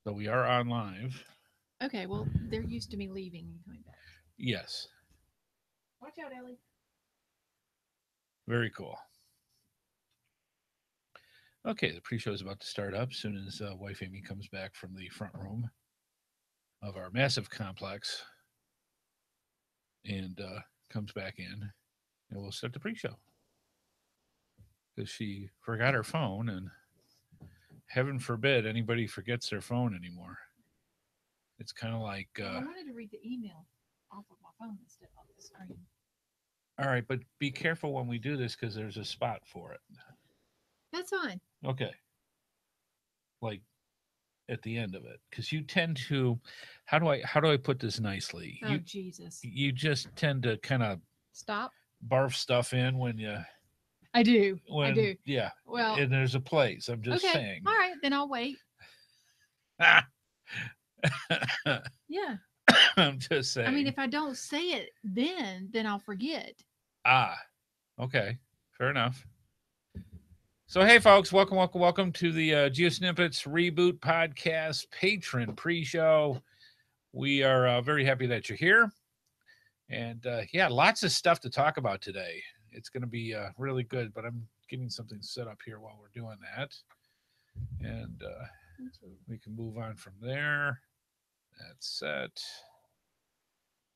So we are on live. Okay, well, they're used to me leaving and coming back. Yes. Watch out, Ellie. Very cool. Okay, the pre-show is about to start up as soon as wife Amy comes back from the front room of our massive complex and comes back in, and we'll start the pre-show because she forgot her phone, and heaven forbid anybody forgets their phone anymore. It's kind of like, Well, I wanted to read the email off of my phone instead of the screen. all right, but be careful when we do this because there's a spot for it. That's fine. Okay, like at the end of it, because you tend to, how do I put this nicely? Oh, Jesus. You just tend to kind of Stop. barf stuff in when you I do. I when do. yeah, Well, and there's a place. I'm just okay. saying. All right, then I'll wait. Yeah. I'm just I mean, saying. if I don't say it then I'll forget. Ah, okay, fair enough. So, hey, folks, welcome to the GeoSnippits Reboot Podcast patron pre-show. We are very happy that you're here, and yeah, lots of stuff to talk about today. It's going to be really good, but I'm getting something set up here while we're doing that, and we can move on from there. That's set.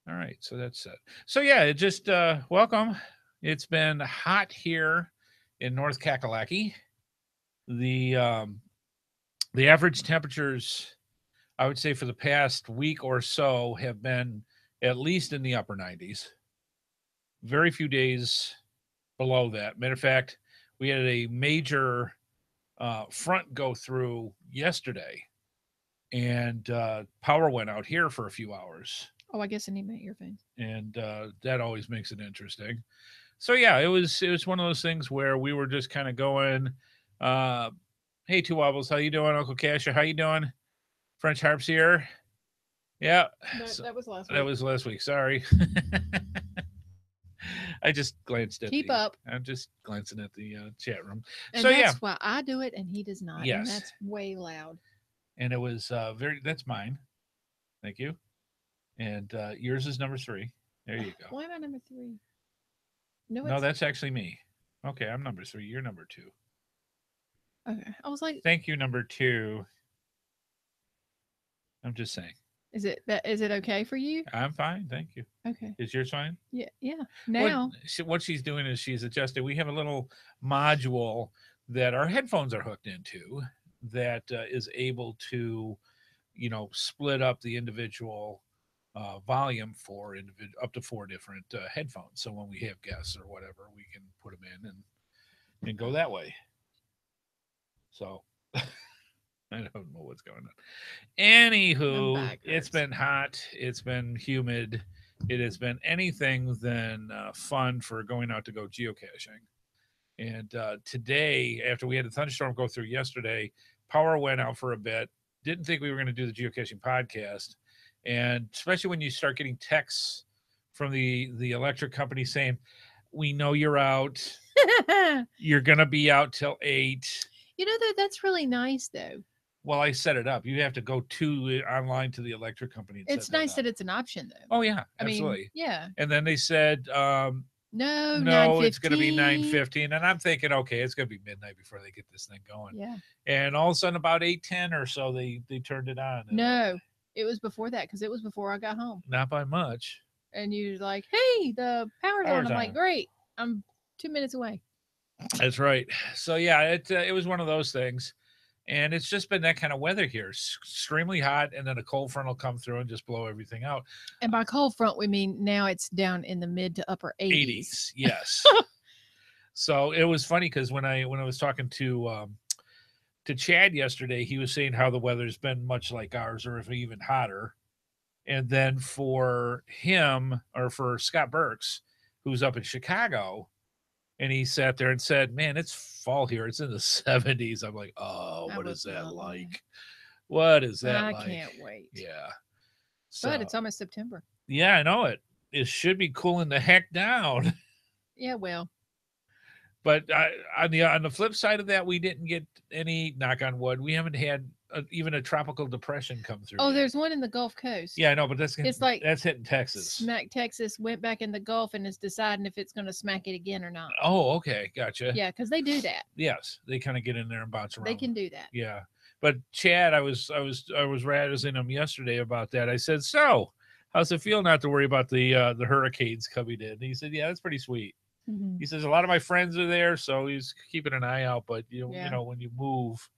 All right, so that's set. So yeah, it just welcome. It's been hot here in North Kakalaki. The um, the average temperatures, I would say, for the past week or so have been at least in the upper 90s. Very few days below that. Matter of fact, we had a major front go through yesterday, and power went out here for a few hours, Oh, I guess I need my earphones. and that always makes it interesting. So yeah, it was one of those things where we were just kind of going, uh, "Hey, Two Wobbles, how you doing, Uncle Casher? How you doing? French Harps here. Yeah, No, so that was last that week. was last week. Sorry, I just glanced at Keep the. up. I'm just glancing at the chat room. So And yeah, that's why I do it and he does not. And yes, that's way loud. and it was very. That's mine. Thank you. And yours is number 3. There you go. Why am I number 3? No, No, it's that's actually me. Okay, I'm number 3. You're number 2. okay. I was like, Thank you, number 2. I'm just saying. is it okay for you? I'm fine. Thank you. Okay. Is yours fine? Yeah, yeah. What Now, what she's doing is she's adjusting. We have a little module that our headphones are hooked into that is able to, split up the individual volume for up to 4 different headphones. So when we have guests or whatever, we can put them in and go that way. So I don't know what's going on. my Anywho, back it's hurts. been hot. It's been humid. It has been anything than fun for going out to go geocaching. And today, after we had a thunderstorm go through yesterday, power went out for a bit. Didn't think we were going to do the geocaching podcast, and especially when you start getting texts from the electric company saying, "We know you're out. You're going to be out till 8." though, that's really nice, though. Well, I set it up. You have to go to online to the electric company and set It's that nice up. that it's an option, though. Oh yeah, I mean, absolutely. yeah. And then they said, No, no, it's going to be 9:15. 9:15, and I'm thinking, okay, it's going to be midnight before they get this thing going. Yeah. And all of a sudden, about 8:10 or so, they turned it on. And No, it was before that because it was before I got home. not by much. And you're like, hey, the power's on. Power's I'm like, on. great. I'm 2 minutes away. That's right. So yeah, it was one of those things, and it's just been that kind of weather here. Extremely hot, and then a cold front will come through and just blow everything out. And by cold front, we mean now it's down in the mid to upper 80s. 80s, yes. So it was funny because when I was talking to Chad yesterday, he was saying how the weather's been much like ours, or if even hotter. And then for him, or for Scott Burks, who's up in Chicago, and he sat there and said, "Man, it's fall here. It's in the 70s." I'm like, "Oh, I what is was that not lying. like? What is that I like?" can't wait. Yeah. But So it's almost September. yeah, I know it. It should be cooling the heck down. Yeah, well, But on the flip side of that, we didn't get any, knock on wood. We haven't had even a tropical depression come through. Oh, yet. there's one in the Gulf Coast. Yeah, I know, but It's like that's hitting Texas. Smack Texas, went back in the Gulf and is deciding if it's going to smack it again or not. Oh, okay, gotcha. Yeah, because they do that. Yes, they kind of get in there and bounce around. They can do that. Yeah, but Chad, I was razzing him yesterday about that. I said, "So, how's it feel not to worry about the hurricanes coming in?" And he said, "Yeah, that's pretty sweet." Mm-hmm. He says a lot of my friends are there, so he's keeping an eye out. But you know, when you move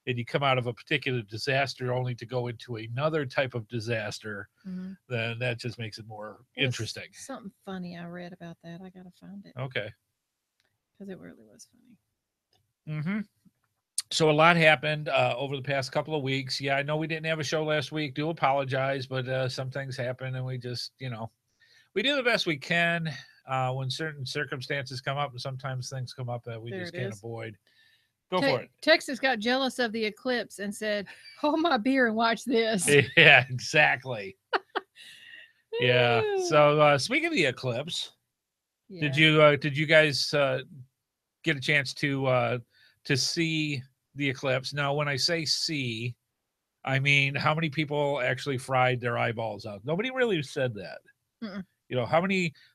and you come out of a particular disaster only to go into another type of disaster, then that just makes it more interesting. Something funny I read about that. I gotta find it. Okay. Because it really was funny. Mm-hmm. So a lot happened over the past couple of weeks. Yeah, I know we didn't have a show last week. Do apologize, but some things happen, and we just, we do the best we can when certain circumstances come up, and sometimes things come up that we just can't avoid. Go for it. Texas got jealous of the eclipse and said, "Hold my beer and watch this." Yeah, exactly. Yeah. So speaking of the eclipse, did you guys get a chance to see the eclipse? Now, when I say see, I mean how many people actually fried their eyeballs out? Nobody really said that. Mm-mm.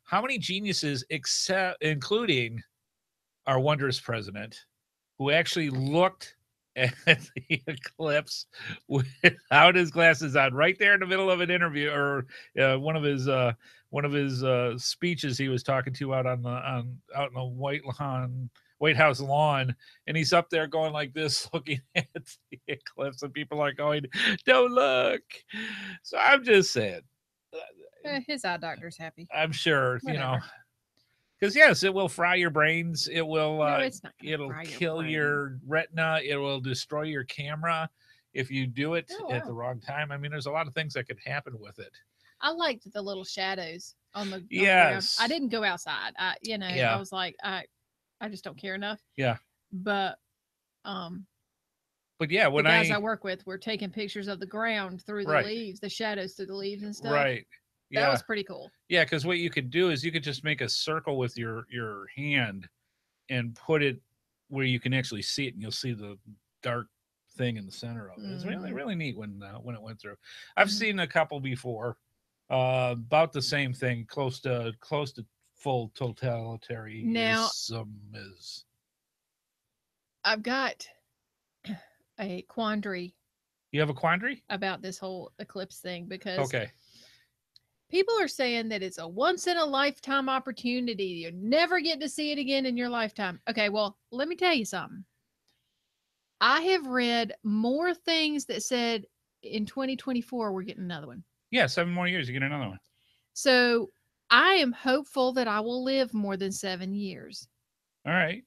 How many geniuses, including our wondrous president, who actually looked at the eclipse without his glasses on, right there in the middle of an interview or one of his speeches he was talking to out in the White House lawn, and he's up there going like this, looking at the eclipse, and people are going, "Don't look." So I'm just saying, his eye doctor's happy. I'm sure, Whatever. because yes, it will fry your brains. It will. No, it's not it'll kill your retina. It will destroy your camera if you do it at the wrong time. I mean, there's a lot of things that could happen with it. I liked the little shadows on the yes. I didn't go outside. I was like, I just don't care enough. Yeah. But yeah, when the guys I work with were taking pictures of the ground through the leaves, the shadows through the leaves and stuff. Right. That was pretty cool. Yeah, because what you could do is you could just make a circle with your hand and put it where you can actually see it, and you'll see the dark thing in the center of it. It's really, really neat when it went through. I've seen a couple before, about the same thing, close to full totalitarianism. Now, I've got a quandary. You have a quandary about this whole eclipse thing because people are saying that it's a once in a lifetime opportunity. You never get to see it again in your lifetime. Okay, well, let me tell you something. I have read more things that said in 2024 we're getting another one. Yeah, 7 more years, you get another one. So I am hopeful that I will live more than 7 years. All right.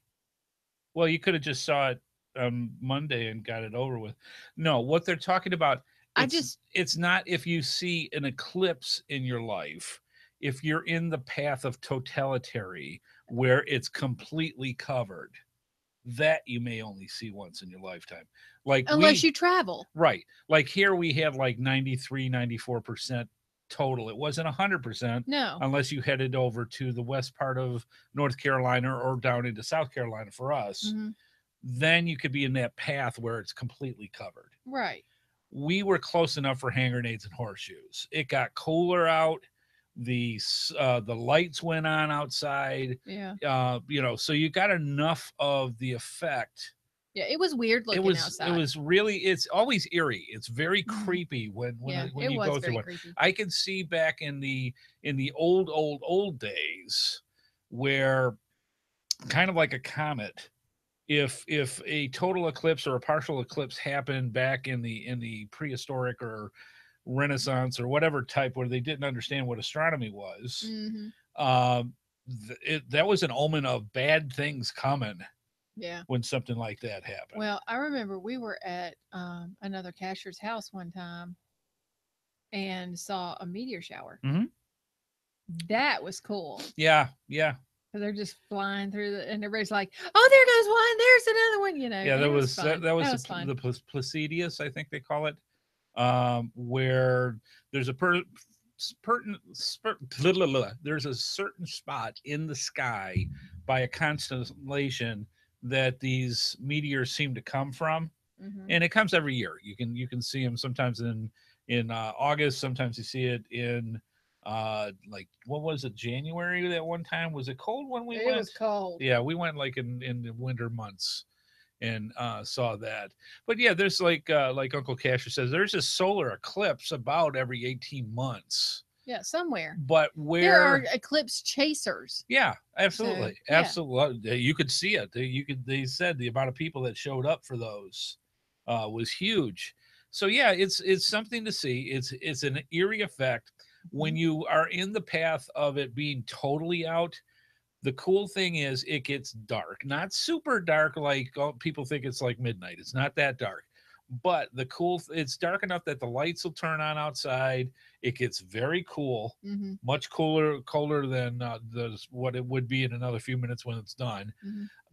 Well, you could have just saw it on Monday and got it over with. No, what they're talking about, it's not if you see an eclipse in your life, if you're in the path of totalitarian where it's completely covered, that you may only see once in your lifetime. Like unless you travel. Right. Like here we have like 93, 94% total. It wasn't 100%. No. Unless you headed over to the west part of North Carolina or down into South Carolina for us. Mm-hmm. Then you could be in that path where it's completely covered. Right. We were close enough for hand grenades and horseshoes. It got cooler out. The lights went on outside. Yeah. So you got enough of the effect. Yeah, it was weird looking outside. It was really, it's always eerie. It's very creepy when you go through it. I can see back in the old days where, kind of like a comet, if a total eclipse or a partial eclipse happened back in the prehistoric or Renaissance or whatever type where they didn't understand what astronomy was, that was an omen of bad things coming. Yeah. When something like that happened. Well, I remember we were at another cacher's house one time and saw a meteor shower. Mm-hmm. That was cool. Yeah, yeah. They're just flying through and everybody's like, "Oh, there goes one. There's another one." Yeah, that was the Placidius, I think they call it, where there's there's a certain spot in the sky by a constellation that these meteors seem to come from, and it comes every year. You can see them sometimes in August. Sometimes you see it in like, what was it, January? That one time, was it cold when we went? It was cold. Yeah, we went like in the winter months and saw that. But yeah, there's like Uncle Casher says, there's a solar eclipse about every 18 months. Yeah, somewhere. But where there are eclipse chasers. Yeah, absolutely. So, yeah. Absolutely. You could see it. They said the amount of people that showed up for those was huge. So yeah, it's something to see. It's an eerie effect when you are in the path of it being totally out. The cool thing is it gets dark, not super dark like people think it's like midnight. It's not that dark, but it's dark enough that the lights will turn on outside. It gets very cool, much colder than what it would be in another few minutes when it's done.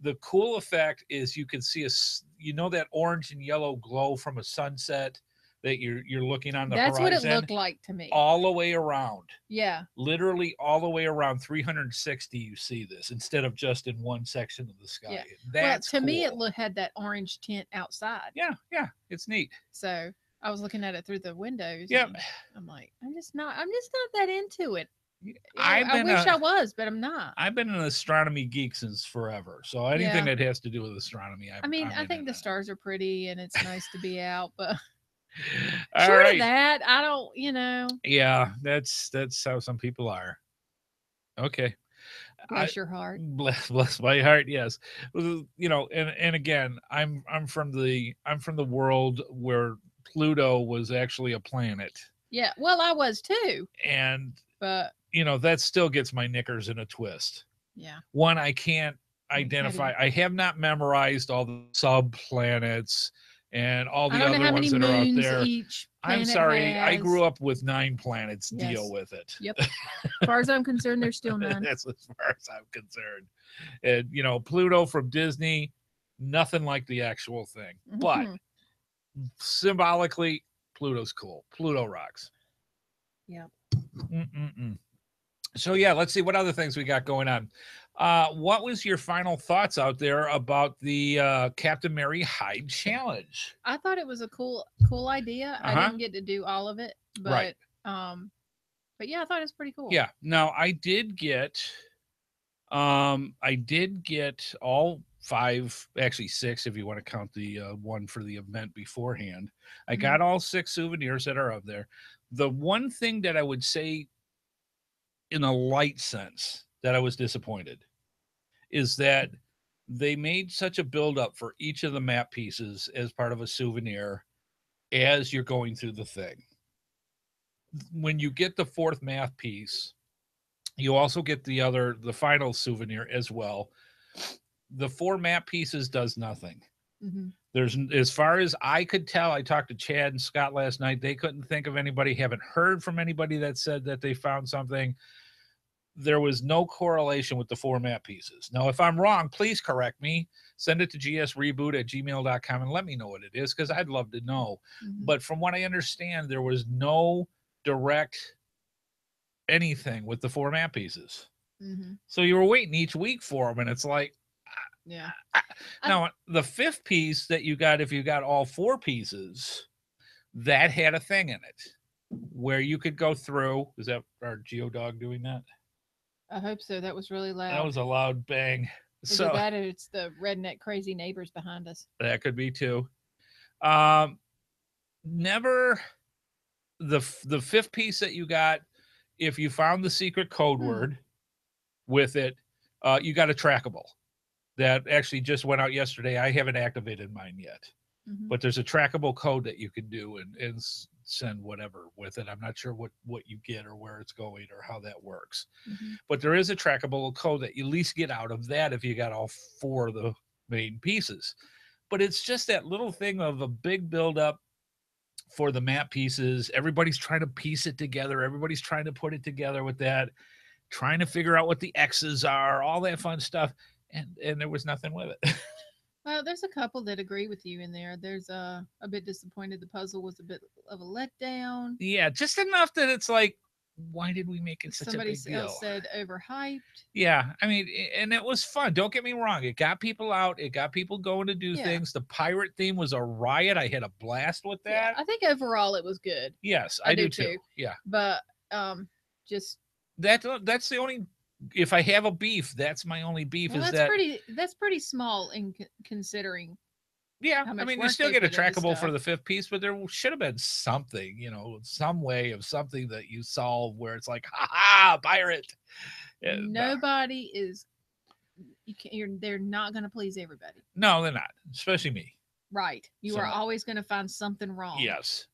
The cool effect is you can see that orange and yellow glow from a sunset that you're looking on the horizon. That's what it looked like to me. All the way around. Yeah. Literally all the way around 360 you see this instead of just in one section of the sky. Yeah. That's to cool. me it had that orange tint outside. Yeah, it's neat. So I was looking at it through the windows. Yep. I'm like, I'm just not that into it. I wish I was, but I'm not. I've been an astronomy geek since forever. So anything that has to do with astronomy, I think the stars are pretty and it's nice to be out, but All short right. of that, I don't, Yeah, that's how some people are. Okay. Bless your heart. Bless my heart. Yes. And again, I'm from the world where Pluto was actually a planet. Yeah. Well, I was too. But that still gets my knickers in a twist. Yeah. One, I can't identify. I have not memorized all the subplanets and all the other ones that are out there. I'm sorry. I grew up with 9 planets. Yes. Deal with it. Yep. As far as I'm concerned, there's still 9. That's as far as I'm concerned. And, Pluto from Disney, nothing like the actual thing. But symbolically, Pluto's cool. Pluto rocks. Yeah. So, yeah, let's see what other things we got going on. What was your final thoughts out there about the Captain Mary Hyde challenge? I thought it was a cool idea. I didn't get to do all of it, but yeah, I thought it was pretty cool. Yeah. Now I did get all 5, actually 6, if you want to count the one for the event beforehand. I got all 6 souvenirs that are up there. The one thing that I would say, in a light sense, that I was disappointed is that they made such a build up for each of the map pieces as part of a souvenir as you're going through the thing. When you get the 4th map piece, you also get the final souvenir as well. The 4 map pieces does nothing. There's, as far as I could tell, I talked to Chad and Scott last night. They couldn't think of anybody, haven't heard from anybody that said that they found something. There was no correlation with the 4 map pieces. Now, if I'm wrong, please correct me. Send it to gsreboot@gmail.com and let me know what it is, because I'd love to know. But from what I understand, there was no direct anything with the 4 map pieces. So you were waiting each week for them, and it's like, yeah. Now, the 5th piece that you got, if you got all 4 pieces, that had a thing in it where you could go through. Is that our Geo Dog doing that? I hope so. That was really loud. That was a loud bang. Either that or it's the redneck crazy neighbors behind us. That could be too. Never the 5th piece that you got, if you found the secret code word with it, you got a trackable that actually just went out yesterday. I haven't activated mine yet. But there's a trackable code that you can do and send whatever with it. I'm not sure what you get or where it's going or how that works. But there is a trackable code that you at least get out of that if you got all 4 of the main pieces. But it's just that little thing of a big buildup for the map pieces. Everybody's trying to piece it together. Everybody's trying to put it together with that, trying to figure out what the X's are, all that fun stuff. And there was nothing with it. Well, there's a couple that agree with you in there. There's a bit disappointed. The puzzle was a bit of a letdown. Yeah, just enough that it's like, why did we make it such a big deal? Else said overhyped. Yeah, I mean, and it was fun. Don't get me wrong. It got people out. It got people going to do things. The pirate theme was a riot. I had a blast with that. Yeah, I think overall it was good. Yes, I do too. Yeah. But just that's the only, if I have a beef, that's my only beef. Well, is that's pretty small in considering. Yeah, I mean, you still get a trackable for the 5th piece, but there should have been something, some way of something that you solve where it's like, ha, pirate. Nobody is. They're not going to please everybody. No, they're not, especially me. Right, you are always going to find something wrong. Yes.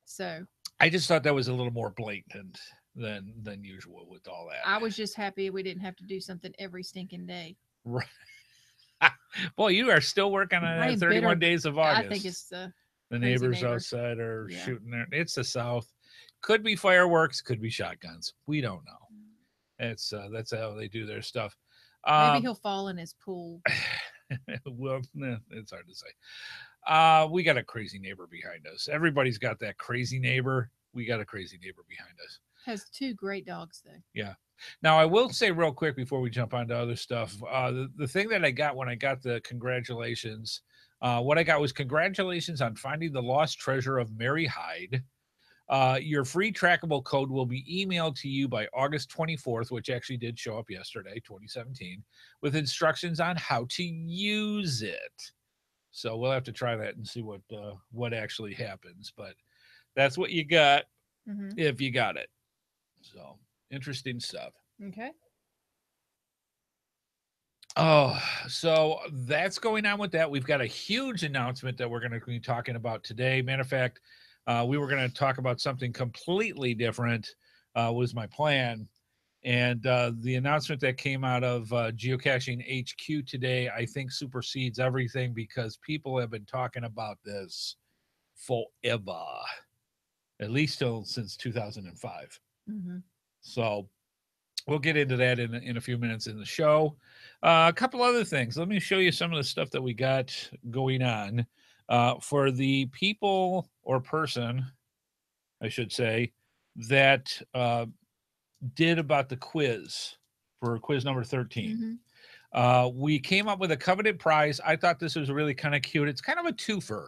So I just thought that was a little more blatant than usual with all that. I was just happy we didn't have to do something every stinking day. Right. Boy, you are still working on 31 days of August. I think it's the neighbors outside are shooting there. It's the South. Could be fireworks, could be shotguns. We don't know. It's that's how they do their stuff. Maybe he'll fall in his pool. Well, it's hard to say. We got a crazy neighbor behind us. Everybody's got that crazy neighbor. We got a crazy neighbor behind us. Has 2 great dogs though. Yeah. Now, I will say real quick before we jump on to other stuff, the thing that I got when I got the congratulations, what I got was congratulations on finding the lost treasure of Mary Hyde. Your free trackable code will be emailed to you by August 24th, which actually did show up yesterday, 2017, with instructions on how to use it. So we'll have to try that and see what actually happens. But that's what you got if you got it. So interesting stuff. Okay. Oh, so that's going on with that. We've got a huge announcement that we're going to be talking about today. Matter of fact, we were going to talk about something completely different, was my plan. And the announcement that came out of Geocaching HQ today, I think supersedes everything because people have been talking about this forever, at least since 2005. So we'll get into that in a few minutes in the show. A couple other things. Let me show you some of the stuff that we got going on. For the people or person, I should say, that did about the quiz for quiz number 13. We came up with a coveted prize. I thought this was really kind of cute. It's kind of a twofer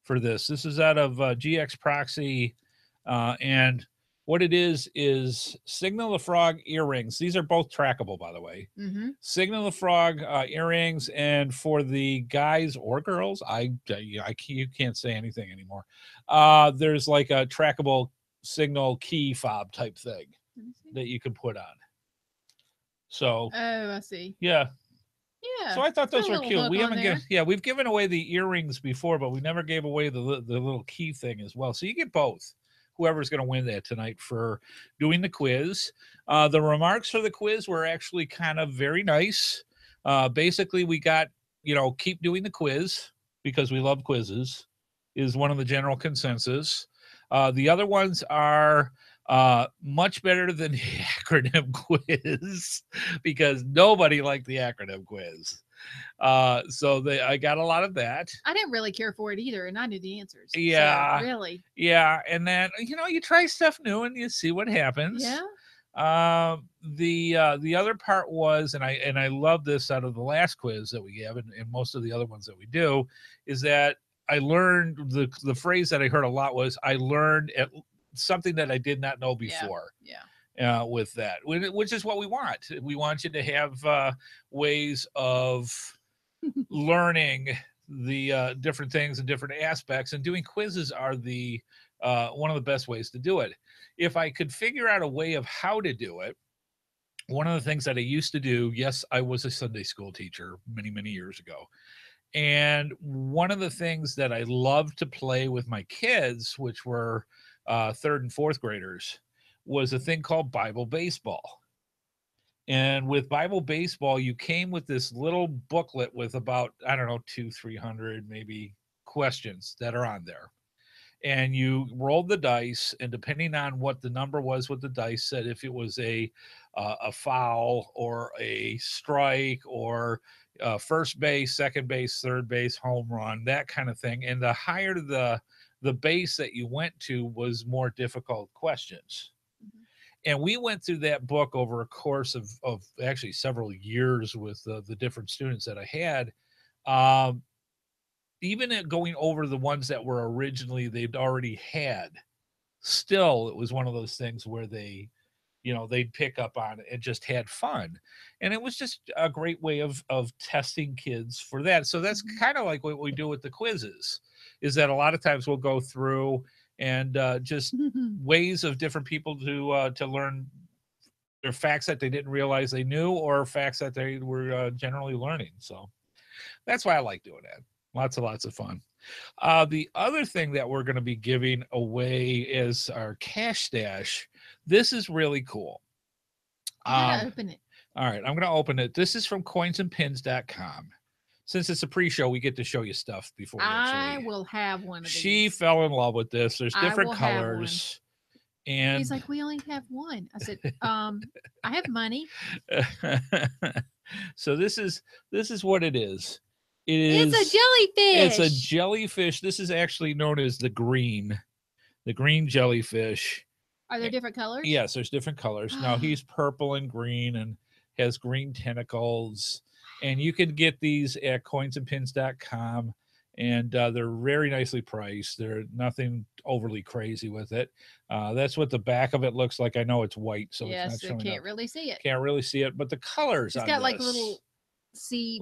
for this. This is out of GX Proxy, and what it is Signal the Frog earrings. These are both trackable, by the way. Signal the Frog earrings, and for the guys or girls, you can't say anything anymore. There's like a trackable signal key fob type thing that you can put on. So, I see. Yeah. Yeah. So I thought those were cute. We've given away the earrings before, but we never gave away the little key thing as well. So you get both. Whoever's going to win that tonight for doing the quiz. The remarks for the quiz were actually kind of very nice. Basically, we got, keep doing the quiz because we love quizzes is one of the general consensus. The other ones are much better than the acronym quiz because nobody liked the acronym quiz. So I got a lot of that. I didn't really care for it either, and I knew the answers. Yeah, so, really. Yeah, and then you try stuff new and you see what happens. Yeah. The other part was, and I love this out of the last quiz that we have, and most of the other ones that we do, is that I learned the phrase that I heard a lot was I learned something that I did not know before. Yeah. With that, which is what we want. We want you to have ways of learning the different things and different aspects, and doing quizzes are the one of the best ways to do it. If I could figure out a way of how to do it, one of the things that I used to do, yes, I was a Sunday school teacher many, many years ago. And one of the things that I loved to play with my kids, which were 3rd and 4th graders, was a thing called Bible baseball. And with Bible baseball, you came with this little booklet with about, 200-300 maybe questions that are on there. And you rolled the dice, and depending on what the number was with the dice, said if it was a foul or a strike or first base, second base, third base, home run, that kind of thing. And the higher the the base that you went to was more difficult questions. Mm-hmm. And we went through that book over a course of actually several years with the different students that I had. Even at going over the ones that were originally they'd already had, still it was one of those things where they, they'd pick up on it and just had fun. And it was just a great way of testing kids for that. So that's kind of like what we do with the quizzes, is that a lot of times we'll go through and just ways of different people to learn their facts that they didn't realize they knew, or facts that they were generally learning. So that's why I like doing that. Lots of fun. The other thing that we're going to be giving away is our cash stash. This is really cool. I'm going to open it. All right, I'm going to open it. This is from coinsandpins.com. Since it's a pre-show, we get to show you stuff before we actually... I will have one of these. She fell in love with this. There's different colors. And he's like, we only have one. I said, I have money. So this is what it is. It's a jellyfish. It's a jellyfish. This is actually known as the green jellyfish. Are there different colors? Yes, there's different colors. Now he's purple and green and has green tentacles. And you can get these at coinsandpins.com. And they're very nicely priced. They're nothing overly crazy with it. That's what the back of it looks like. I know it's white, so yes, it's not showing can't really see it. Can't really see it, but the colors it's on got this, like a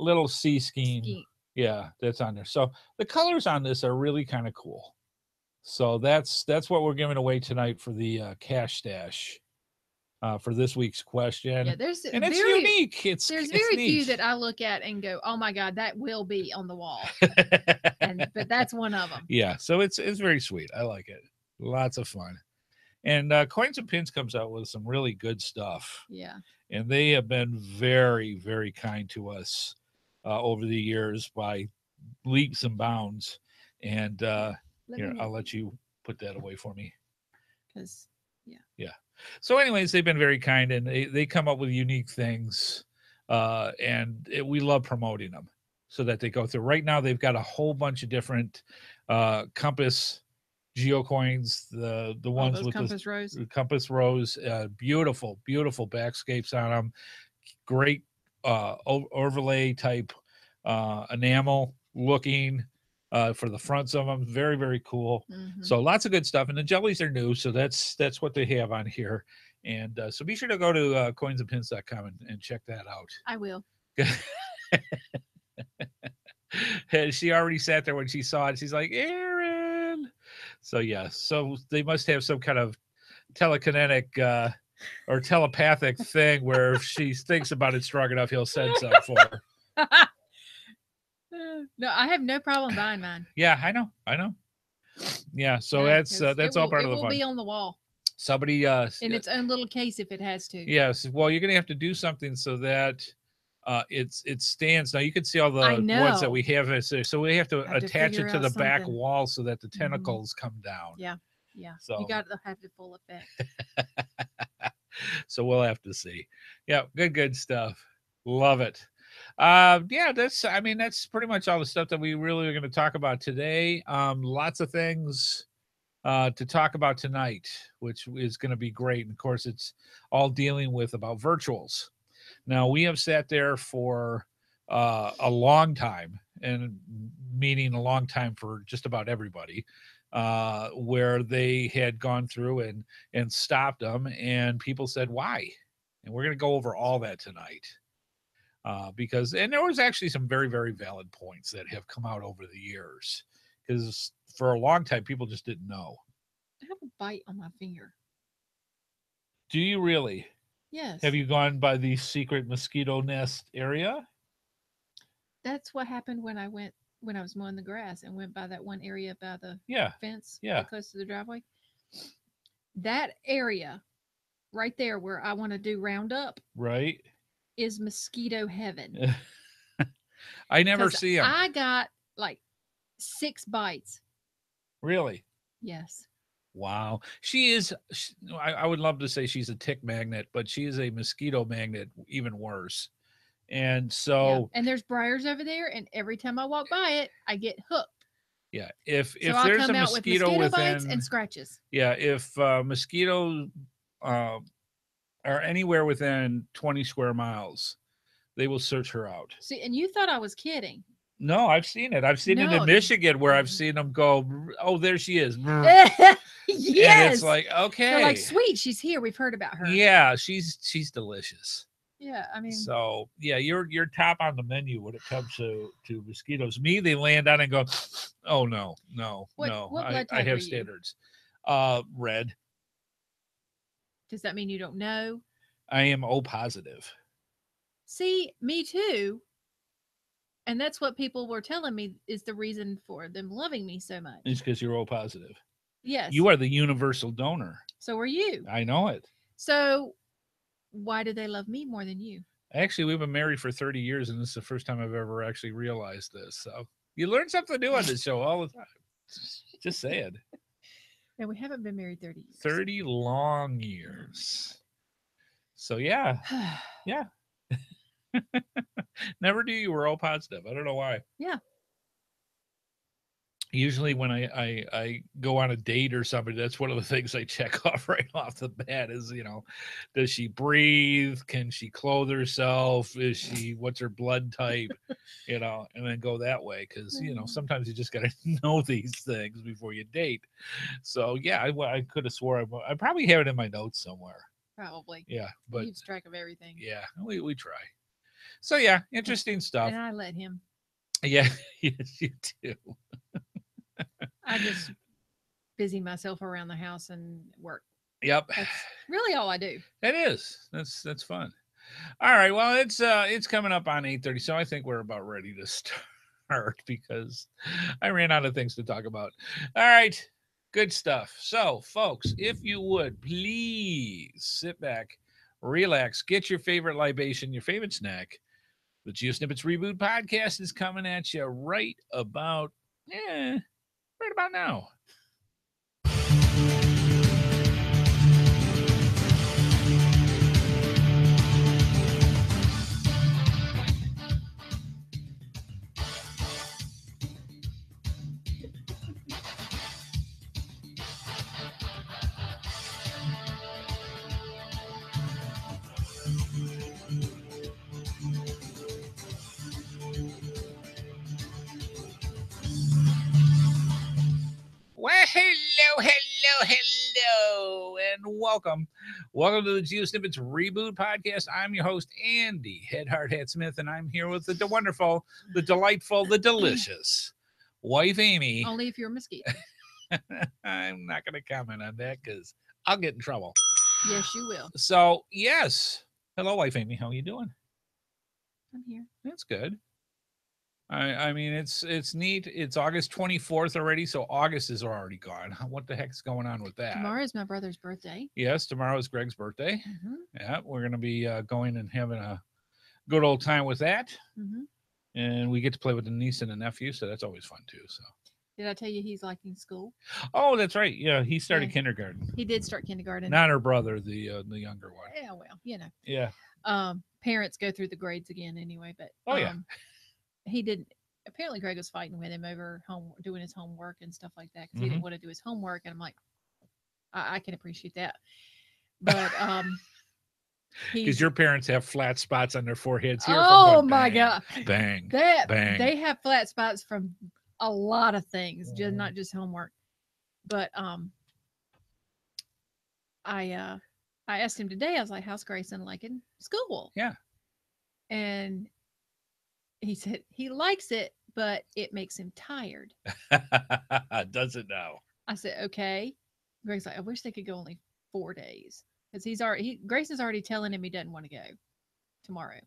little sea scheme. Yeah, that's on there. So the colors on this are really kind of cool. So that's what we're giving away tonight for the cash stash. For this week's question. Yeah, it's unique. There's very few that I look at and go, "Oh my God, that will be on the wall." But that's one of them. Yeah, so it's very sweet. I like it. Lots of fun. And Coins and Pins comes out with some really good stuff. Yeah. And they have been very, very kind to us over the years by leaps and bounds. And here, I'll let you put that away for me. Because, yeah. So anyways, they've been very kind, and they come up with unique things, and we love promoting them so that they go through. Right now, they've got a whole bunch of different compass geocoins, the ones with the compass rose, beautiful backscapes on them, great overlay type enamel looking. For the fronts of them, very, very cool. Mm-hmm. So lots of good stuff, and the jellies are new, so that's what they have on here. And so be sure to go to coinsandpins.com and check that out. I will. She already sat there when she saw it. She's like, Aaron. So yeah, so they must have some kind of telekinetic or telepathic thing where if she thinks about it strong enough, he'll send some for her. No, I have no problem buying mine. Yeah, I know. Yeah, so that's all part of the fun. It will be on the wall. Somebody in its own little case if it has to. Yes. Well, you're gonna have to do something so that it stands. Now you can see all the ones that we have. So we have to attach it to the back wall so that the tentacles come down. Yeah. So you got to have the full effect. So we'll have to see. Yeah, good stuff. Love it. That's pretty much all the stuff that we really are going to talk about today. Lots of things to talk about tonight, which is going to be great. And of course, it's all dealing with about virtuals. Now, we have sat there for a long time, and meaning a long time for just about everybody, where they had gone through and stopped them, and people said, why? And we're going to go over all that tonight. Because there was actually some very, very valid points that have come out over the years, because for a long time people just didn't know. I have a bite on my finger. Do you really? Yes. Have you gone by the secret mosquito nest area? That's what happened when I was mowing the grass and went by that one area by the fence, close to the driveway. That area right there where I want to do roundup. Right. Is Mosquito Heaven. I never see them. I got like 6 bites. Really? Yes. Wow. She is, I would love to say she's a tick magnet, but she is a mosquito magnet, even worse. And so. Yeah. And there's briars over there, and every time I walk by it, I get hooked. Yeah, if I'll there's come a out with mosquito mosquito within bites and scratches. Yeah, if mosquitoes are anywhere within 20 square miles, they will search her out. See, and you thought I was kidding. No, I've seen it. I've seen it in Michigan where I've seen them go, oh, there she is. Yes. And it's like, okay. They're like, sweet, she's here. We've heard about her. Yeah, she's delicious. Yeah, I mean. So, yeah, you're top on the menu when it comes to mosquitoes. Me, they land on and go, oh, no. What blood type I have are standards. Red. Does that mean you don't know? I am O positive. See, me too. And that's what people were telling me is the reason for them loving me so much. It's because you're O positive. Yes. You are the universal donor. So are you. I know it. So why do they love me more than you? Actually, we've been married for 30 years, and this is the first time I've ever actually realized this. So you learn something new on this show all the time. Just saying. And we haven't been married 30 years. 30 long years. So, yeah. Yeah. Never knew you were O positive. I don't know why. Yeah. Usually when I go on a date or somebody, that's one of the things I check off right off the bat is, does she breathe? Can she clothe herself? What's her blood type? And then go that way. Cause sometimes you just got to know these things before you date. So yeah, I could have swore I probably have it in my notes somewhere. Probably. Yeah. But keeps track of everything. Yeah, we try. So yeah, interesting stuff. And I let him. Yeah, yes, you do. I just busy myself around the house and work. Yep. That's really all I do. It is. That's fun. All right. Well, it's coming up on 8:30, so I think we're about ready to start because I ran out of things to talk about. All right. Good stuff. So, folks, if you would please sit back, relax, get your favorite libation, your favorite snack. The GeoSnippits Reboot Podcast is coming at you right about now. Well, hello, and welcome. Welcome to the GeoSnippits Reboot Podcast. I'm your host, Andy HeadHardHat Smith, and I'm here with the wonderful, the delightful, the delicious wife, Amy. Only if you're a mosquito. I'm not going to comment on that because I'll get in trouble. Yes, you will. So, yes. Hello, wife, Amy. How are you doing? I'm here. That's good. I mean, it's neat. It's August 24th already, so August is already gone. What the heck's going on with that? Tomorrow is my brother's birthday. Yes, tomorrow is Greg's birthday. Mm-hmm. Yeah, we're going to be going and having a good old time with that. Mm-hmm. And we get to play with the niece and the nephew, so that's always fun, too. So. Did I tell you he's liking school? Oh, that's right. Yeah, he started kindergarten. He did start kindergarten. Not her brother, the younger one. Yeah, well, Yeah. Parents go through the grades again anyway, but he didn't. Apparently, Greg was fighting with him over doing his homework and stuff like that because he didn't want to do his homework. And I'm like, I can appreciate that, but because your parents have flat spots on their foreheads here. Oh my god! Bang! Bang! They have flat spots from a lot of things, just not just homework. But I asked him today. I was like, "How's Grayson liking school?" Yeah, and he said he likes it, but it makes him tired. Does it now? I said, okay. Greg's like, I wish they could go only 4 days because Grayson's already telling him he doesn't want to go tomorrow.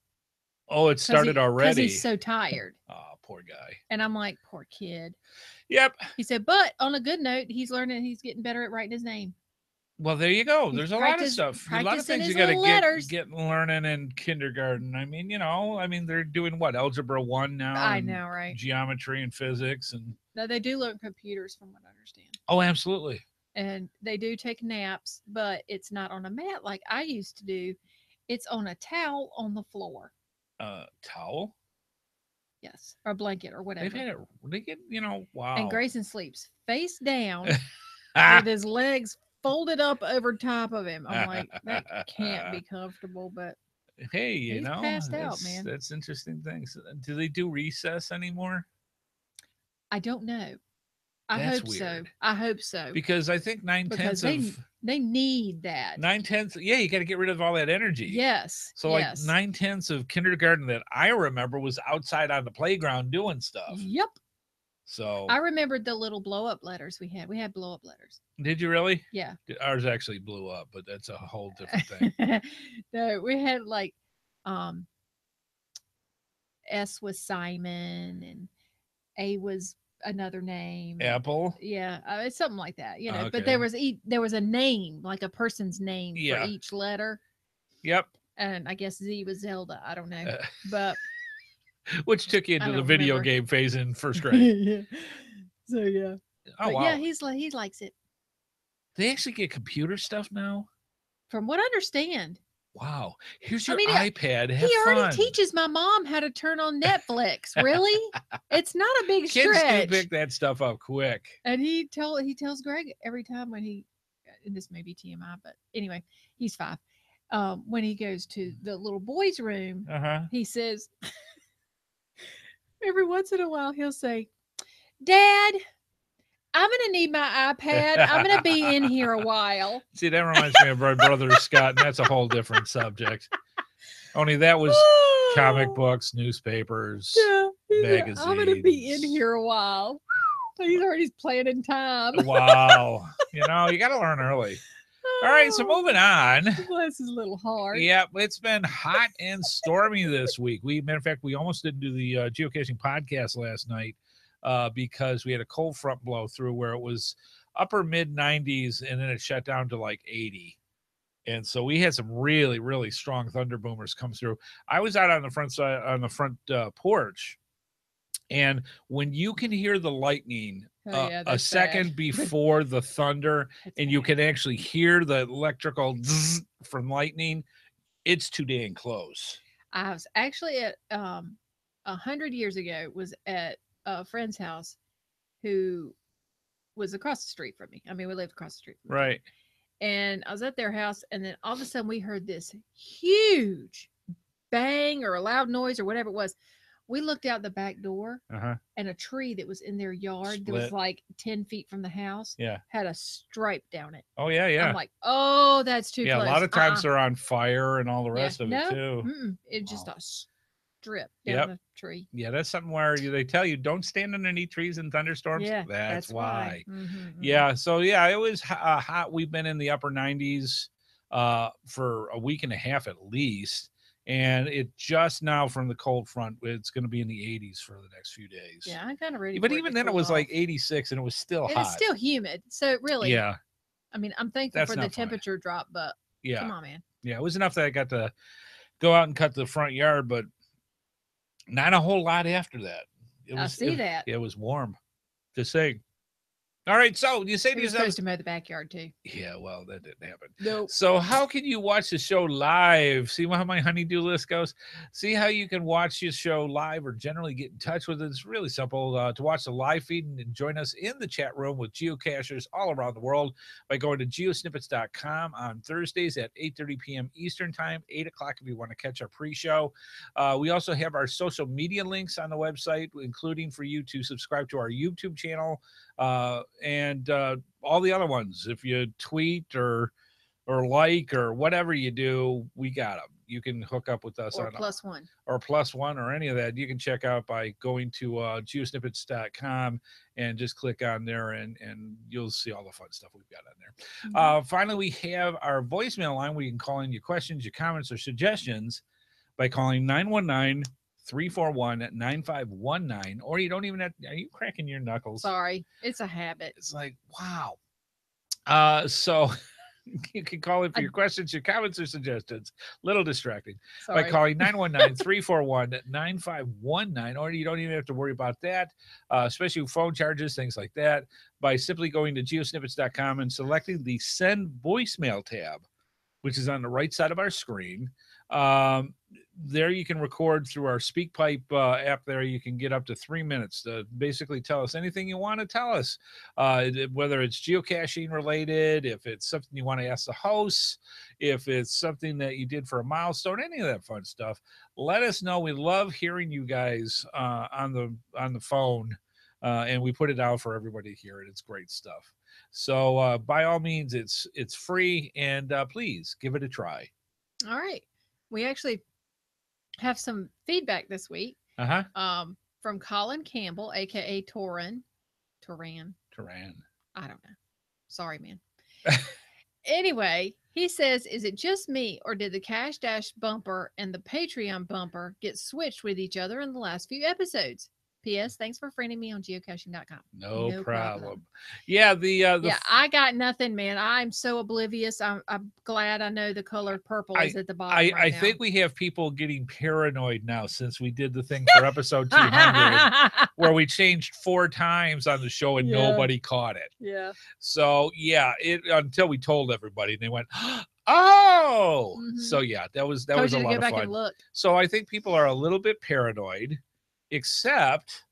Oh, it started already. Because he's so tired. Oh, poor guy. And I'm like, poor kid. Yep. He said, but on a good note, he's getting better at writing his name. Well, there you go. There's a lot of stuff. A lot of things you got to get learning in kindergarten. I mean, they're doing what? Algebra 1 now? I know, right? Geometry and physics. No, they do learn computers from what I understand. Oh, absolutely. And they do take naps, but it's not on a mat like I used to do. It's on a towel on the floor. Towel? Yes, or a blanket or whatever. They've had it. They get, wow. And Grayson sleeps face down with his legs folded up over top of him. I'm like, that can't be comfortable, but hey, he's passed out, man. That's interesting things. Do they do recess anymore? I don't know. I That's hope weird. So. I hope so. Because I think 9/10 they need that. 9/10. Yeah, you got to get rid of all that energy. Yes. So like 9/10 of kindergarten that I remember was outside on the playground doing stuff. Yep. So I remembered the little blow up letters we had. We had blow up letters. Did you really? Yeah. Ours actually blew up, but that's a whole different thing. No, we had like S was Simon and A was another name. Apple. Yeah, it's something like that, Okay. But there was a name, like a person's name for each letter. Yep. And I guess Z was Zelda. I don't know, but which took you into the video game phase in first grade. Yeah. So yeah. Oh but wow. Yeah, he likes it. They actually get computer stuff now. From what I understand. Wow. Here's your iPad. Have he already fun. teaches my mom how to turn on Netflix. Really? It's not a big stretch. Kids do pick that stuff up quick. And he tells Greg every time when and this may be TMI, but anyway, he's 5. When he goes to the little boys' room, he says, every once in a while, he'll say, Dad, I'm going to need my iPad. I'm going to be in here a while. See, that reminds me of my brother Scott, and that's a whole different subject. Only that was comic books, newspapers, magazines. I'm going to be in here a while. He's already planning time. Wow. You got to learn early. All right, so moving on. Bless his little heart. Yeah, it's been hot and stormy this week. Matter of fact, we almost didn't do the geocaching podcast last night. Because we had a cold front blow through where it was upper mid 90s and then it shut down to like 80. And so we had some really, really strong thunder boomers come through. I was out on the front side, on the front porch. And when you can hear the lightning a second before the thunder, and you can actually hear the electrical zzz from lightning, it's too dang close. I was actually at 100 years ago, was at a friend's house who was across the street from me. I mean, we lived across the street from right. me. And I was at their house, and then all of a sudden we heard this huge bang or a loud noise or whatever it was. We looked out the back door, and a tree that was in their yard that was like 10 feet from the house had a stripe down it. Oh, yeah, yeah. I'm like, oh, that's too close. Yeah, a lot of times they're on fire and all the rest of it, too. It's just a strip down the tree. Yeah, that's something where they tell you don't stand underneath trees in thunderstorms. Yeah, that's why. Mm-hmm. Yeah, so yeah, it was hot. We've been in the upper 90s for a week and a half at least. And it just now from the cold front, it's going to be in the 80s for the next few days. Yeah, I'm kind of ready. But even then, it was like 86, and it was still hot. It's still humid, so really, yeah. I mean, I'm thankful for the temperature drop, but come on, man. Yeah, it was enough that I got to go out and cut the front yard, but not a whole lot after that. I see that. It was warm. Just saying. All right, so you say to yourself, supposed to mow the backyard too. Yeah, well, that didn't happen. Nope. So how can you watch the show live? See how my honeydew list goes? See how you can watch this show live or generally get in touch with it. It's really simple to watch the live feed and join us in the chat room with geocachers all around the world by going to geosnippits.com on Thursdays at 8:30 p.m. Eastern time, 8 o'clock if you want to catch our pre-show. We also have our social media links on the website, including for you to subscribe to our YouTube channel, and all the other ones. If you tweet or like or whatever you do, we got them. You can hook up with us or +1 or +1 or any of that. You can check out by going to geosnippits.com and just click on there and you'll see all the fun stuff we've got on there. Finally, we have our voicemail line where you can call in your questions, your comments, or suggestions by calling 919-341-9519, or you don't even have, are you cracking your knuckles? Sorry, it's a habit. It's like, wow. So you can call in for your questions, your comments, or suggestions. Little distracting. By calling 919-341-9519, or you don't even have to worry about that, especially phone charges, things like that, by simply going to geosnippets.com and selecting the Send Voicemail tab, which is on the right side of our screen. There you can record through our SpeakPipe app. There you can get up to 3 minutes to basically tell us anything you want to tell us, whether it's geocaching related, if it's something you want to ask the hosts, if it's something that you did for a milestone, any of that fun stuff. Let us know. We love hearing you guys on the phone, and we put it out for everybody to hear it. It's great stuff. So by all means, it's free, and please give it a try. All right. We actually have some feedback this week from Colin Campbell, aka Toran. I don't know. Sorry, man. Anyway, he says, is it just me, or did the Cash Dash bumper and the Patreon bumper get switched with each other in the last few episodes? P.S. Thanks for friending me on geocaching.com. No problem. Yeah, I got nothing, man. I'm so oblivious. I'm glad I know the color purple is at the bottom. I think we have people getting paranoid now since we did the thing for episode 200 where we changed 4 times on the show and nobody caught it. Yeah. So until we told everybody, and they went, oh. So yeah, that was a lot of fun. Look. So I think people are a little bit paranoid. Except,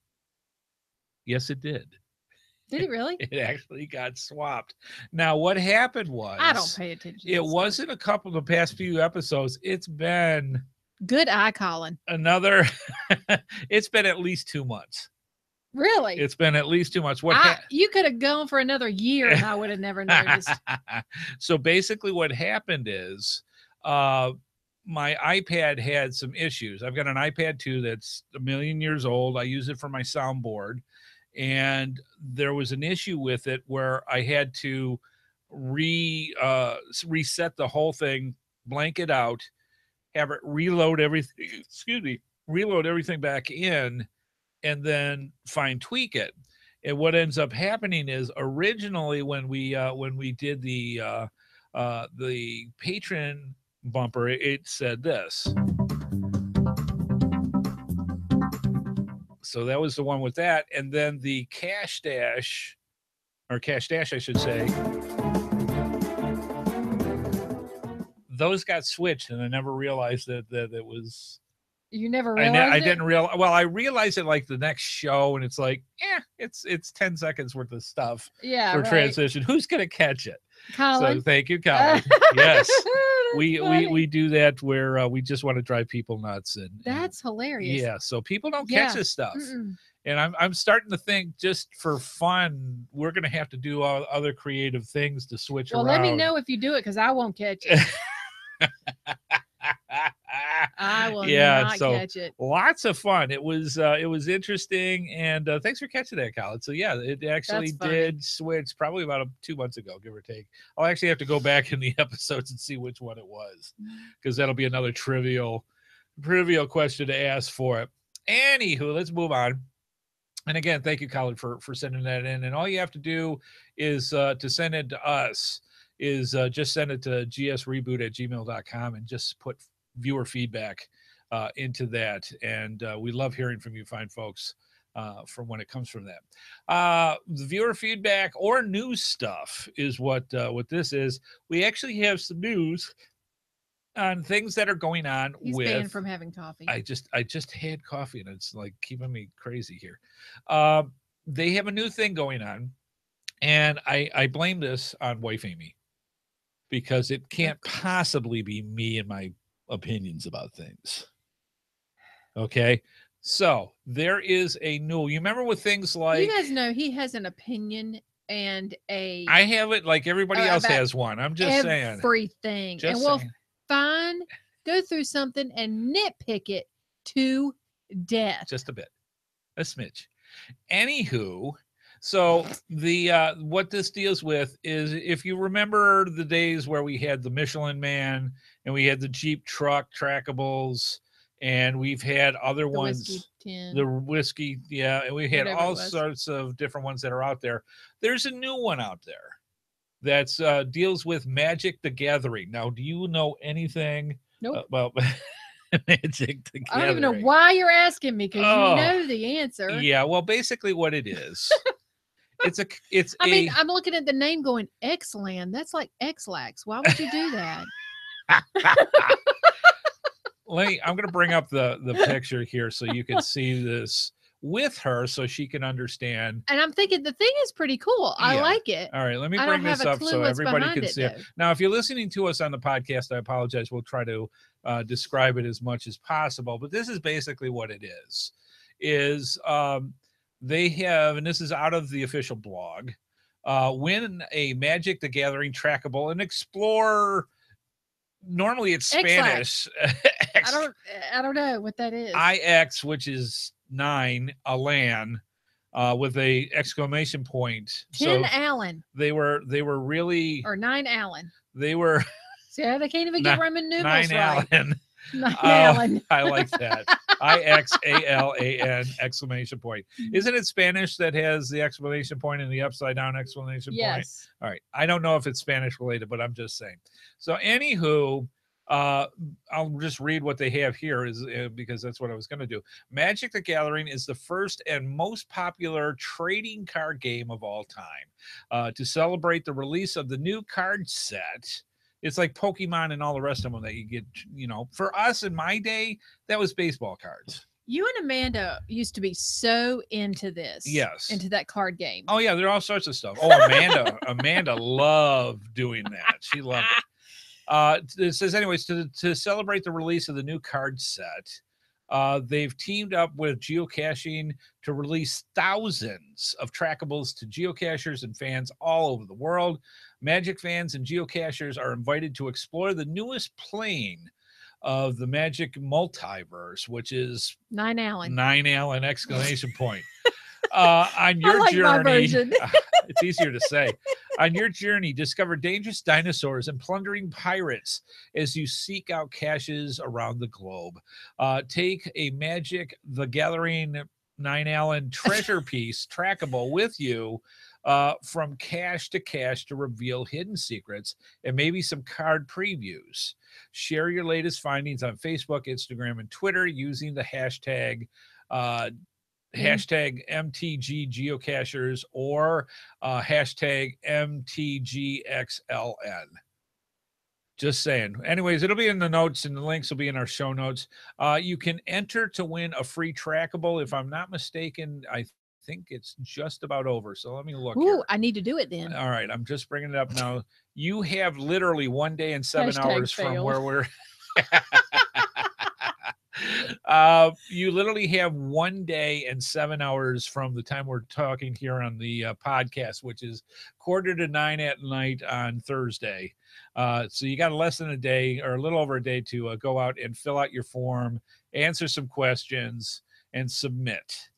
yes, it did. Did it really? It actually got swapped. Now, what happened was, I don't pay attention. It wasn't a couple of the past few episodes. It's been good eye, Colin. It's been at least 2 months. Really? It's been at least 2 months. You could have gone for another year and I would have never noticed. So basically what happened is, my iPad had some issues. I've got an iPad 2 that's 1 million years old. I use it for my soundboard. And there was an issue with it where I had to reset the whole thing, blank it out, have it reload everything back in, and then fine tweak it. And what ends up happening is originally when we did the patron bumper, it said this. So that was the one with that. And then the Cash Dash, I should say, those got switched, and I never realized that it was. You never realized I didn't realize. Well, I realized it like the next show, and it's like, it's 10 seconds worth of stuff for transition. Who's gonna catch it? Colin. So thank you, Colin. Yes. We do that where we just want to drive people nuts, and that's hilarious. Yeah, so people don't catch this stuff. And I'm starting to think, just for fun, we're gonna have to do other creative things to switch around. Well, let me know if you do it, because I won't catch it. I will not catch it. Lots of fun. It was interesting, and thanks for catching that, Colin. So yeah, it actually did switch probably about 2 months ago, give or take. I'll actually have to go back in the episodes and see which one it was, because that'll be another trivial question to ask for it. Anywho, let's move on. And again, thank you, Colin, for sending that in. And all you have to do is to send it to us is just send it to gsreboot@gmail.com and just put viewer feedback into that. And we love hearing from you fine folks from when it comes from that. The viewer feedback or news stuff is what this is. We actually have some news on things that are going on. He's banned from having coffee. I just had coffee, and it's like keeping me crazy here. They have a new thing going on, and I blame this on wife Amy, because it can't possibly be me and my opinions about things. Okay, so there is a new. You remember with things like, you guys know he has an opinion and a. I have it like everybody else has one. I'm just saying everything, and we'll go through something and nitpick it to death. Just a bit, a smidge. Anywho. So the what this deals with is, if you remember the days where we had the Michelin Man and we had the Jeep truck Trackables, and we've had other ones, the whiskey, and we had all sorts of different ones that are out there. There's a new one out there that's deals with Magic the Gathering. Now, do you know anything about Magic the Gathering? I don't even know why you're asking me, because you know the answer. Yeah, well, basically what it is. I'm looking at the name going, X-Land. That's like X-Lax. Why would you do that? I'm going to bring up the picture here so you can see this with her so she can understand. And I'm thinking the thing is pretty cool. I like it. All right, let me bring this up so everybody can see it. Now, if you're listening to us on the podcast, I apologize. We'll try to describe it as much as possible. But this is basically what it is they have, and this is out of the official blog, win a Magic the Gathering trackable and explore. Normally it's Spanish. I don't know what that is. IX, which is 9, Alan, with a exclamation point. 10 Allen. They were really, or 9 Allen. They were. See, they can't even get Roman numerals 9 right. Allen. 9 Allen. I like that. IXALAN exclamation point. Isn't it Spanish that has the exclamation point and the upside down exclamation point? Yes. All right. I don't know if it's Spanish related, but I'm just saying. So anywho, I'll just read what they have here is because that's what I was going to do. Magic the Gathering is the first and most popular trading card game of all time. To celebrate the release of the new card set, it's like Pokemon and all the rest of them that you get, for us in my day, that was baseball cards. You and Amanda used to be so into this. Yes. Into that card game. Oh, yeah. There are all sorts of stuff. Oh, Amanda loved doing that. She loved it. It says, anyways, to celebrate the release of the new card set, they've teamed up with Geocaching to release thousands of trackables to geocachers and fans all over the world. Magic fans and geocachers are invited to explore the newest plane of the Magic multiverse, which is 9 Allen. 9 Allen exclamation point. On your journey, it's easier to say. On your journey, discover dangerous dinosaurs and plundering pirates as you seek out caches around the globe. Take a Magic the Gathering 9 Allen treasure piece trackable with you from cache to cache to reveal hidden secrets and maybe some card previews. Share your latest findings on Facebook, Instagram, and Twitter using the hashtag MTG Geocachers or hashtag MTGXLN. Just saying. Anyways, it'll be in the notes and the links will be in our show notes. You can enter to win a free trackable. If I'm not mistaken, I think it's just about over. So let me look. Ooh, I need to do it then. All right. I'm just bringing it up now. You have literally 1 day and 7 hours from where we're. You literally have 1 day and 7 hours from the time we're talking here on the podcast, which is 8:45 at night on Thursday. So you got less than a day or a little over a day to go out and fill out your form, answer some questions, and submit.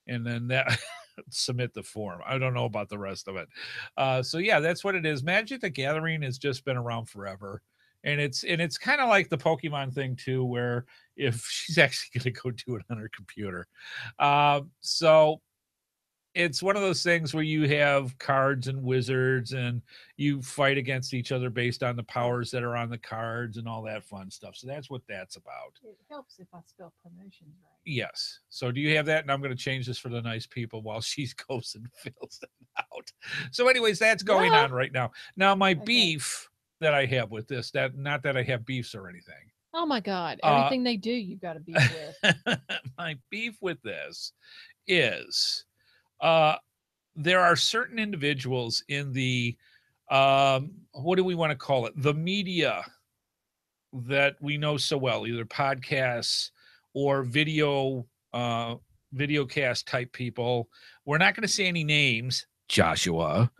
And then that submit the form. I don't know about the rest of it. So yeah, that's what it is. Magic the Gathering has just been around forever. And it's kind of like the Pokemon thing too, where if she's actually going to go do it on her computer. So it's one of those things where you have cards and wizards and you fight against each other based on the powers that are on the cards and all that fun stuff. So that's what that's about. It helps if I spell promotions right. Yes. So do you have that? And I'm going to change this for the nice people while she goes and fills it out. So anyways, that's going on right now. Now my beef that I have with this, that not that I have beefs or anything. Oh my God. Everything they do, you've got to beef with. My beef with this is there are certain individuals in the what do we want to call it? The media that we know so well, either podcasts or videocast type people. We're not going to say any names, Joshua.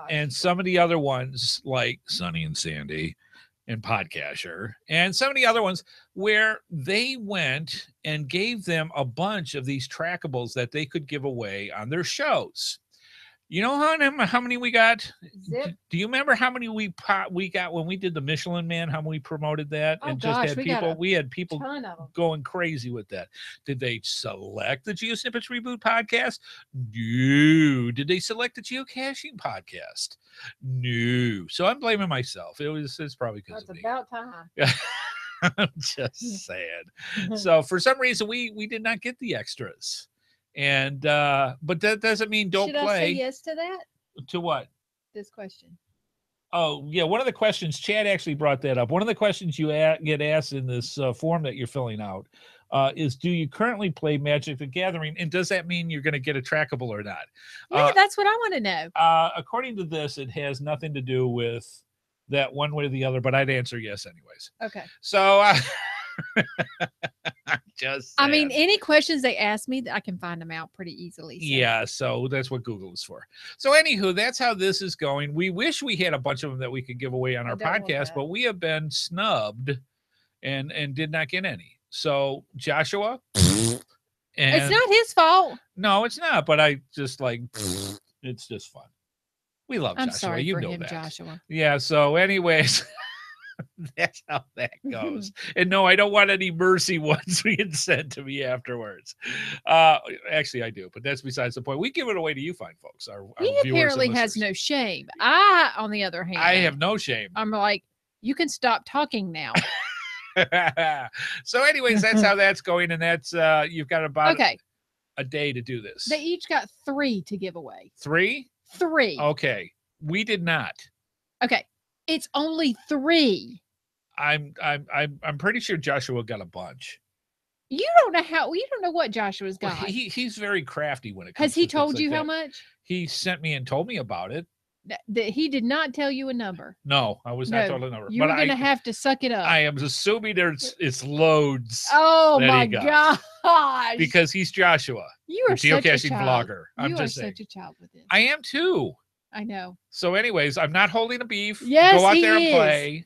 And some of the other ones like Sonny and Sandy and Podcasher and some of the other ones where they went and gave them a bunch of these trackables that they could give away on their shows. You know how many we got? Zip. Do you remember how many we got when we did the Michelin Man? How we promoted that we had people going crazy with that. Did they select the GeoSnippits Reboot Podcast? No. Did they select the Geocaching Podcast? No. So I'm blaming myself. It's probably because of me. That's about time. I'm just saying. So for some reason we did not get the extras. And but that doesn't mean don't play. Should I say yes to that? To what? This question. Oh, yeah. One of the questions, Chad actually brought that up. One of the questions you get asked in this form that you're filling out is, do you currently play Magic the Gathering? And does that mean you're going to get a trackable or not? Yeah, that's what I want to know. According to this, it has nothing to do with that one way or the other, but I'd answer yes anyways. Okay. So just saying. I mean, any questions they ask me, I can find them out pretty easily. So. Yeah, so that's what Google is for. So anywho, that's how this is going. We wish we had a bunch of them that we could give away on our podcast, but we have been snubbed and did not get any. So Joshua, and it's not his fault. No, it's not. But I just like it's just fun. We love I'm Joshua. Sorry you for know him, that. Joshua. Yeah. So, anyways. That's how that goes. And no, I don't want any mercy ones being sent to me afterwards. Actually, I do, but that's besides the point. We give it away to you fine folks. He apparently has no shame. I, on the other hand, I have no shame. I'm like, you can stop talking now. So anyways, that's how that's going. And that's, you've got about a day to do this. They each got 3 to give away. 3? 3. Okay. We did not. Okay. It's only 3. I'm pretty sure Joshua got a bunch. You don't know what Joshua's got. Well, he's very crafty when it comes. Has he told you how much? He sent me and told me about it. He did not tell you a number. No, I was not told a number. You're going to have to suck it up. I am assuming it's loads. Oh my gosh! Because he's Joshua. You are such a geocaching vlogger. You are such a child with this. I am too. I know. So, anyways, I'm not holding a beef. Yes, go out there and play.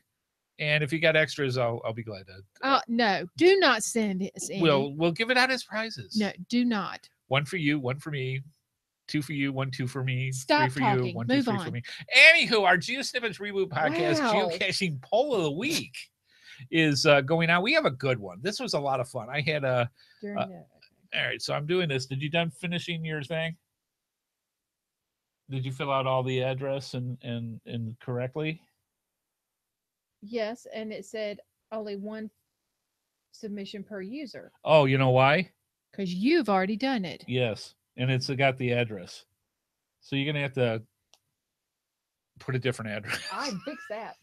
And if you got extras, I'll be glad to. No, do not send it. We'll give it out as prizes. No, do not. 1 for you, 1 for me. 2 for you, 1, 2 for me. Stop 3 for talking. you, 1, Move 2, 3 on. for me. Anywho, our GeoSnippits Reboot Podcast Geocaching Poll of the Week is going on. We have a good one. This was a lot of fun. I had a. All right, so I'm doing this. Did you done finishing your thing? Did you fill out all the address and correctly? Yes, and it said only 1 submission per user. Oh, you know why? Because you've already done it. Yes, and it's got the address. So you're gonna have to put a different address. I can fix that.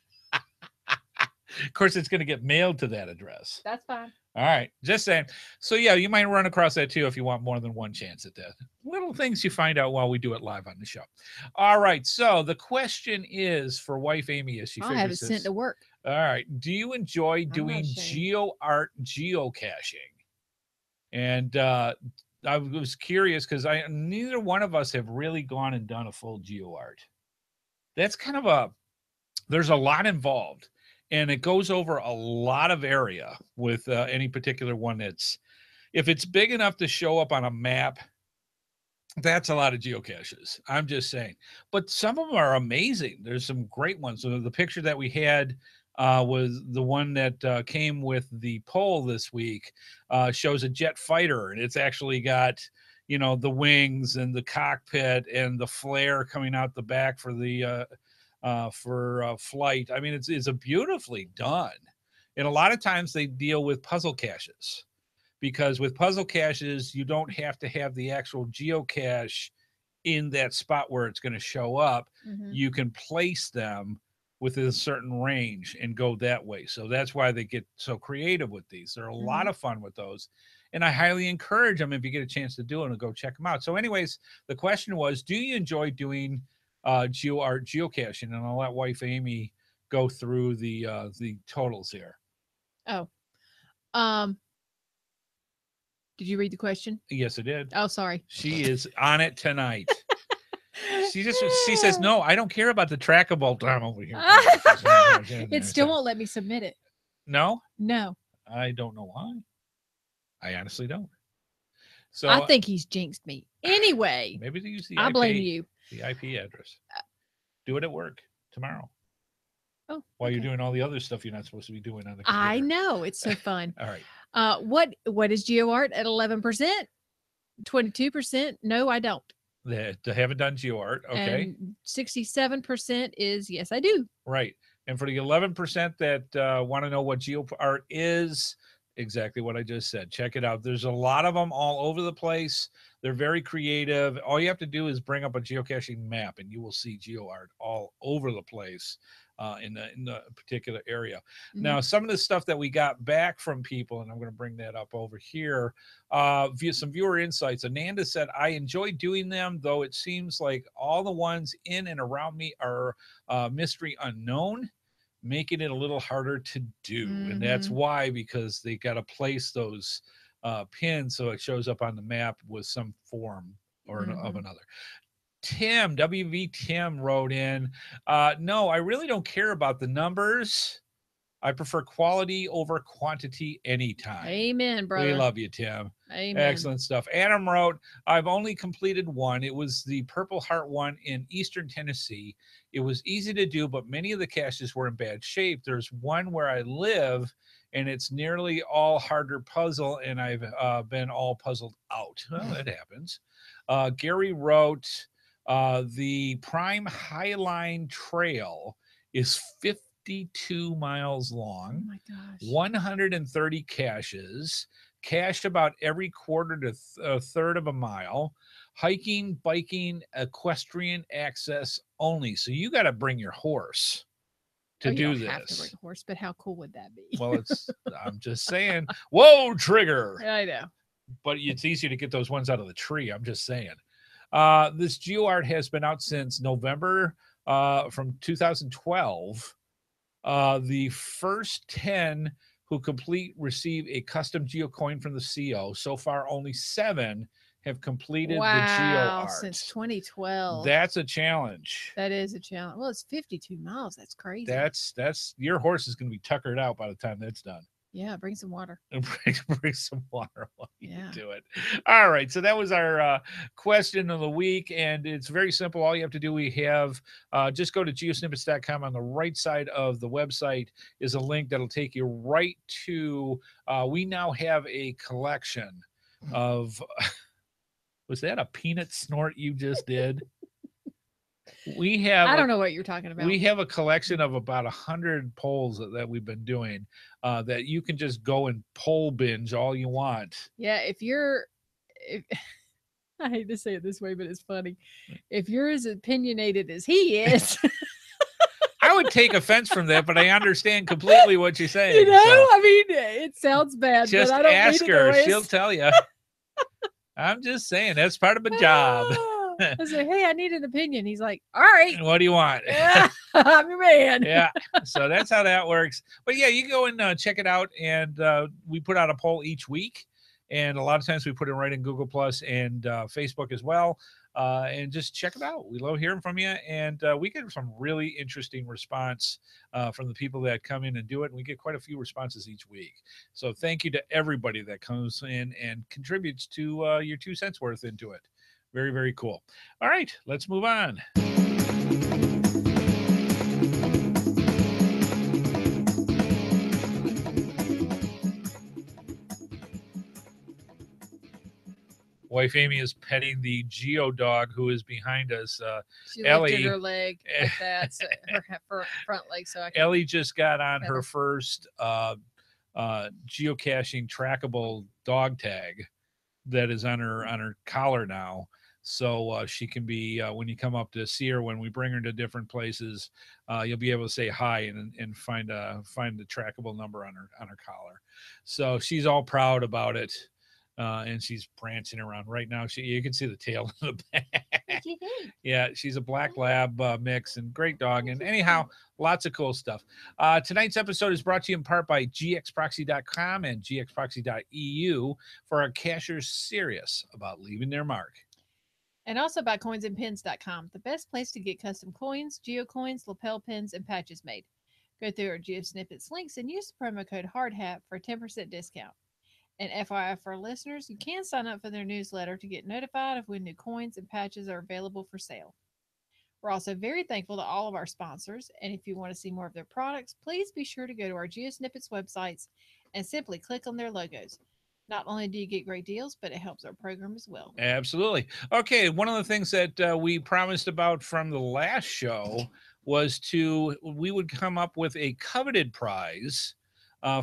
Of course, it's gonna get mailed to that address. That's fine. All right, just saying. So yeah, you might run across that too if you want more than one chance at that. Little things you find out while we do it live on the show. All right, so the question is for wife Amy as she figures I have it sent to work. All right, do you enjoy doing geo art geocaching? And I was curious because neither one of us have really gone and done a full geo art. That's kind of there's a lot involved. And it goes over a lot of area with any particular one. If it's big enough to show up on a map, that's a lot of geocaches. I'm just saying. But some of them are amazing. There's some great ones. So the picture that we had was the one that came with the poll this week. Shows a jet fighter, and it's actually got the wings and the cockpit and the flare coming out the back for the flight. I mean, it's a beautifully done. And a lot of times they deal with puzzle caches, because with puzzle caches, you don't have to have the actual geocache in that spot where it's going to show up. Mm-hmm. You can place them within a certain range and go that way. So that's why they get so creative with these. They're a lot of fun with those. And I highly encourage them, if you get a chance to do it, and go check them out. So anyways, the question was, do you enjoy doing geo art geocaching? And I'll let wife Amy go through the totals here. Oh, did you read the question? Yes, I did. Oh, sorry. She is on it tonight. She says, no, I don't care about the trackable time over here. It still won't let me submit it. No? No. I don't know why. I honestly don't. So I think he's jinxed me. Anyway. Maybe they use the I blame you. The IP address. Do it at work tomorrow. Oh. While you're doing all the other stuff you're not supposed to be doing on the computer. I know. It's so fun. All right. What is GeoArt at 11%? 22%? No, I don't. They haven't done GeoArt. Okay. And 67% is yes, I do. Right. And for the 11% that want to know what GeoArt is, exactly what I just said. Check it out. There's a lot of them all over the place. They're very creative. All you have to do is bring up a geocaching map, and you will see geo art all over the place in the particular area. Mm-hmm. Now, some of the stuff that we got back from people, and I'm going to bring that up over here, some viewer insights. Ananda said, I enjoy doing them, though it seems like all the ones in and around me are mystery unknown, making it a little harder to do. Mm-hmm. And that's why, because they got to place those pins so it shows up on the map with some form or of another. Tim, WV Tim wrote in, no, I really don't care about the numbers. I prefer quality over quantity anytime. Amen, brother. We love you, Tim. Amen. Excellent stuff. Adam wrote, I've only completed one. It was the Purple Heart one in Eastern Tennessee. It was easy to do, but many of the caches were in bad shape. There's one where I live, and it's nearly all harder puzzle, and I've been all puzzled out. Well, that happens. Gary wrote, the Prime Highline Trail is 52 miles long. Oh my gosh. 130 caches, cache about every quarter to a third of a mile, hiking, biking, equestrian access only. So you got to bring your horse to do this. You don't have to bring a horse, but how cool would that be? Well, I'm just saying, whoa, trigger. I know. But it's easier to get those ones out of the tree. I'm just saying. This geo art has been out since November from 2012. The first 10 who complete receive a custom geo coin from the CO. So far, only 7 have completed the geo art. Since 2012. That's a challenge. That is a challenge. Well, it's 52 miles. That's crazy. That's your horse is going to be tuckered out by the time that's done. Yeah, bring some water. Bring some water while you do it. All right, so that was our question of the week, and it's very simple. All you have to do, we have just go to geosnippets.com. On the right side of the website is a link that'll take you right to, we now have a collection of, was that a peanut snort you just did? I don't know what you're talking about. We have a collection of about 100 polls that we've been doing that you can just go and poll binge all you want. Yeah, if I hate to say it this way, but it's funny. If you're as opinionated as he is. I would take offense from that, but I understand completely what you're saying. You know, I mean, it sounds bad, just but I don't ask her. She'll is. Tell you. I'm just saying, that's part of the job. I said, hey, I need an opinion. He's like, all right. What do you want? I'm your man. Yeah. So that's how that works. But yeah, you go and check it out. And we put out a poll each week. And a lot of times we put it right in Google Plus and Facebook as well. And just check it out. We love hearing from you. And we get some really interesting response from the people that come in and do it. And we get quite a few responses each week. So thank you to everybody that comes in and contributes to your 2 cents worth into it. Very, very cool. All right, let's move on. Wife Amy is petting the Geo Dog who is behind us. She lifted her leg like that, so her front leg. So Ellie just got on her first geocaching trackable dog tag that is on her collar now. So she can be, when you come up to see her, when we bring her to different places, you'll be able to say hi and find the trackable number on her collar. So she's all proud about it, and she's prancing around right now. You can see the tail in the back. Yeah, she's a black lab mix and great dog. And anyhow, lots of cool stuff. Tonight's episode is brought to you in part by gxproxy.com and gxproxy.eu for our cachers serious about leaving their mark. And also by coinsandpins.com, the best place to get custom coins, geocoins, lapel pins, and patches made. Go through our GeoSnippits links and use the promo code HeadHardHat for a 10% discount. And FYI for our listeners, you can sign up for their newsletter to get notified of when new coins and patches are available for sale. We're also very thankful to all of our sponsors, and if you want to see more of their products, please be sure to go to our GeoSnippits websites and simply click on their logos. Not only do you get great deals, but it helps our program as well. Absolutely. Okay, one of the things that we promised about from the last show was we would come up with a coveted prize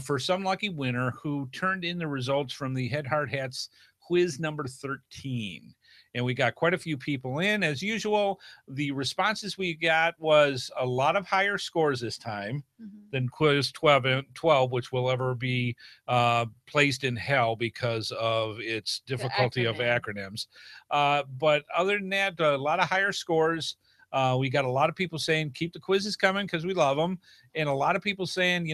for some lucky winner who turned in the results from the HeadHardHat's quiz number 13. And we got quite a few people in. As usual, the responses we got was a lot of higher scores this time than quiz 12, which will ever be placed in hell because of its difficulty of acronyms. But other than that, a lot of higher scores. We got a lot of people saying, keep the quizzes coming because we love them. And a lot of people saying,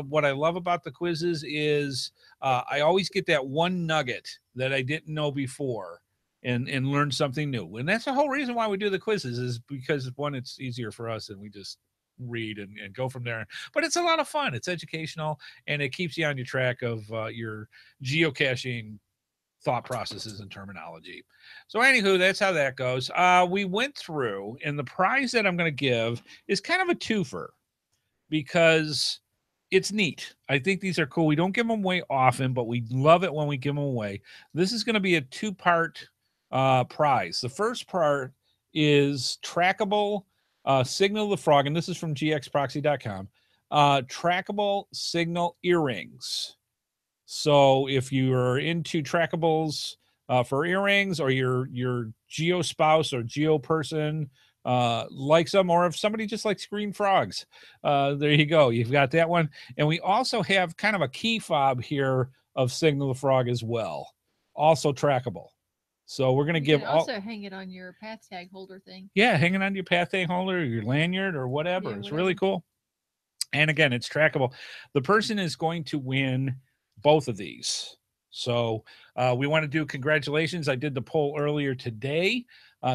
what I love about the quizzes is I always get that one nugget that I didn't know before and learn something new. And that's the whole reason why we do the quizzes, is because, one, it's easier for us and we just read and go from there. But it's a lot of fun. It's educational, and it keeps you on your track of your geocaching thought processes and terminology. So anywho, that's how that goes. We went through, and the prize that I'm going to give is kind of a twofer because it's neat. I think these are cool. We don't give them away often, but we love it when we give them away. This is going to be a two-part prize. The first part is trackable signal the frog, and this is from gxproxy.com. Trackable signal earrings. So if you are into trackables for earrings, or your geo spouse or geo person likes them, or if somebody just likes green frogs, there you go. You've got that one. And we also have kind of a key fob here of Signal the Frog as well, also trackable. So we're going to give also hang it on your path tag holder thing. Yeah, hanging on your path tag holder, or your lanyard, or whatever. It's really cool. And again, it's trackable. The person is going to win both of these. So we want to do congratulations. I did the poll earlier today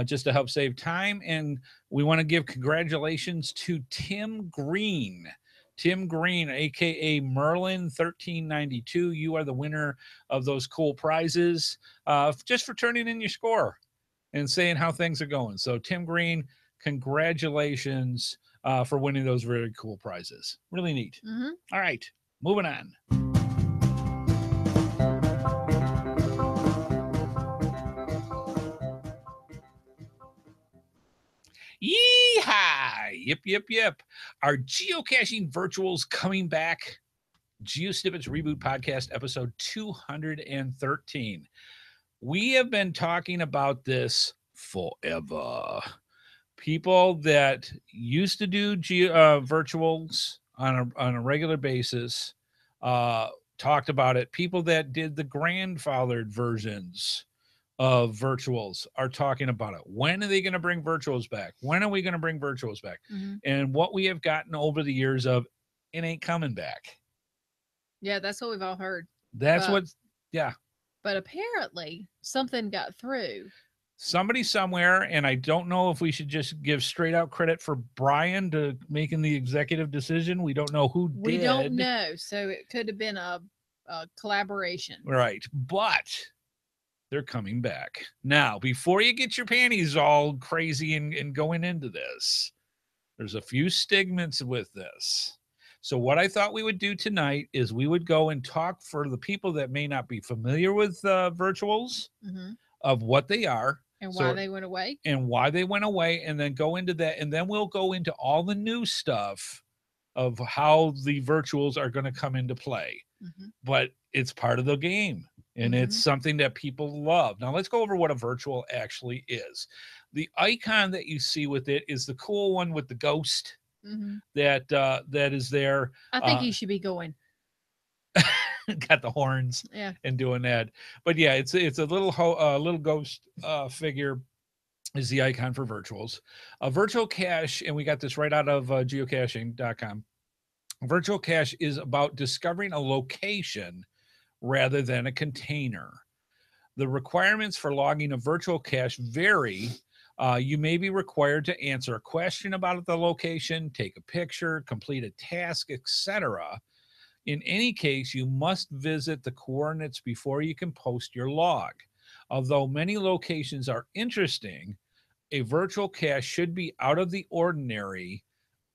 just to help save time. And we want to give congratulations to Tim Green. Tim Green, a.k.a. Merlin1392. You are the winner of those cool prizes just for turning in your score and saying how things are going. So Tim Green, congratulations for winning those very cool prizes. Really neat. All right, moving on. Yeehaw! Yep. Our Geocaching Virtuals coming back. GeoSnippits Reboot Podcast, episode 213. We have been talking about this forever. People that used to do virtuals on a regular basis talked about it. People that did the grandfathered versions of virtuals are talking about it. When are they going to bring virtuals back? When are we going to bring virtuals back? And what we have gotten over the years of, it ain't coming back. Yeah, that's what we've all heard. But apparently something got through. Somebody somewhere, and I don't know if we should just give straight out credit for Brian to making the executive decision. We don't know who did. We don't know, so it could have been a collaboration. Right, but they're coming back. Now, before you get your panties all crazy and going into this, there's a few stigmas with this. So what I thought we would do tonight is we would go and talk for the people that may not be familiar with virtuals of what they are. And why they went away. And then go into that. And then we'll go into all the new stuff of how the virtuals are going to come into play. But it's part of the game. And it's something that people love. Now, let's go over what a virtual actually is. The icon that you see with it is the cool one with the ghost that is there. I think he should be going. Got the horns and doing that. But yeah, it's a little ghost figure is the icon for virtuals. A virtual cache, and we got this right out of geocaching.com. Virtual cache is about discovering a location rather than a container. The requirements for logging a virtual cache vary. You may be required to answer a question about the location, take a picture, complete a task, etc. In any case, you must visit the coordinates before you can post your log. Although many locations are interesting, a virtual cache should be out of the ordinary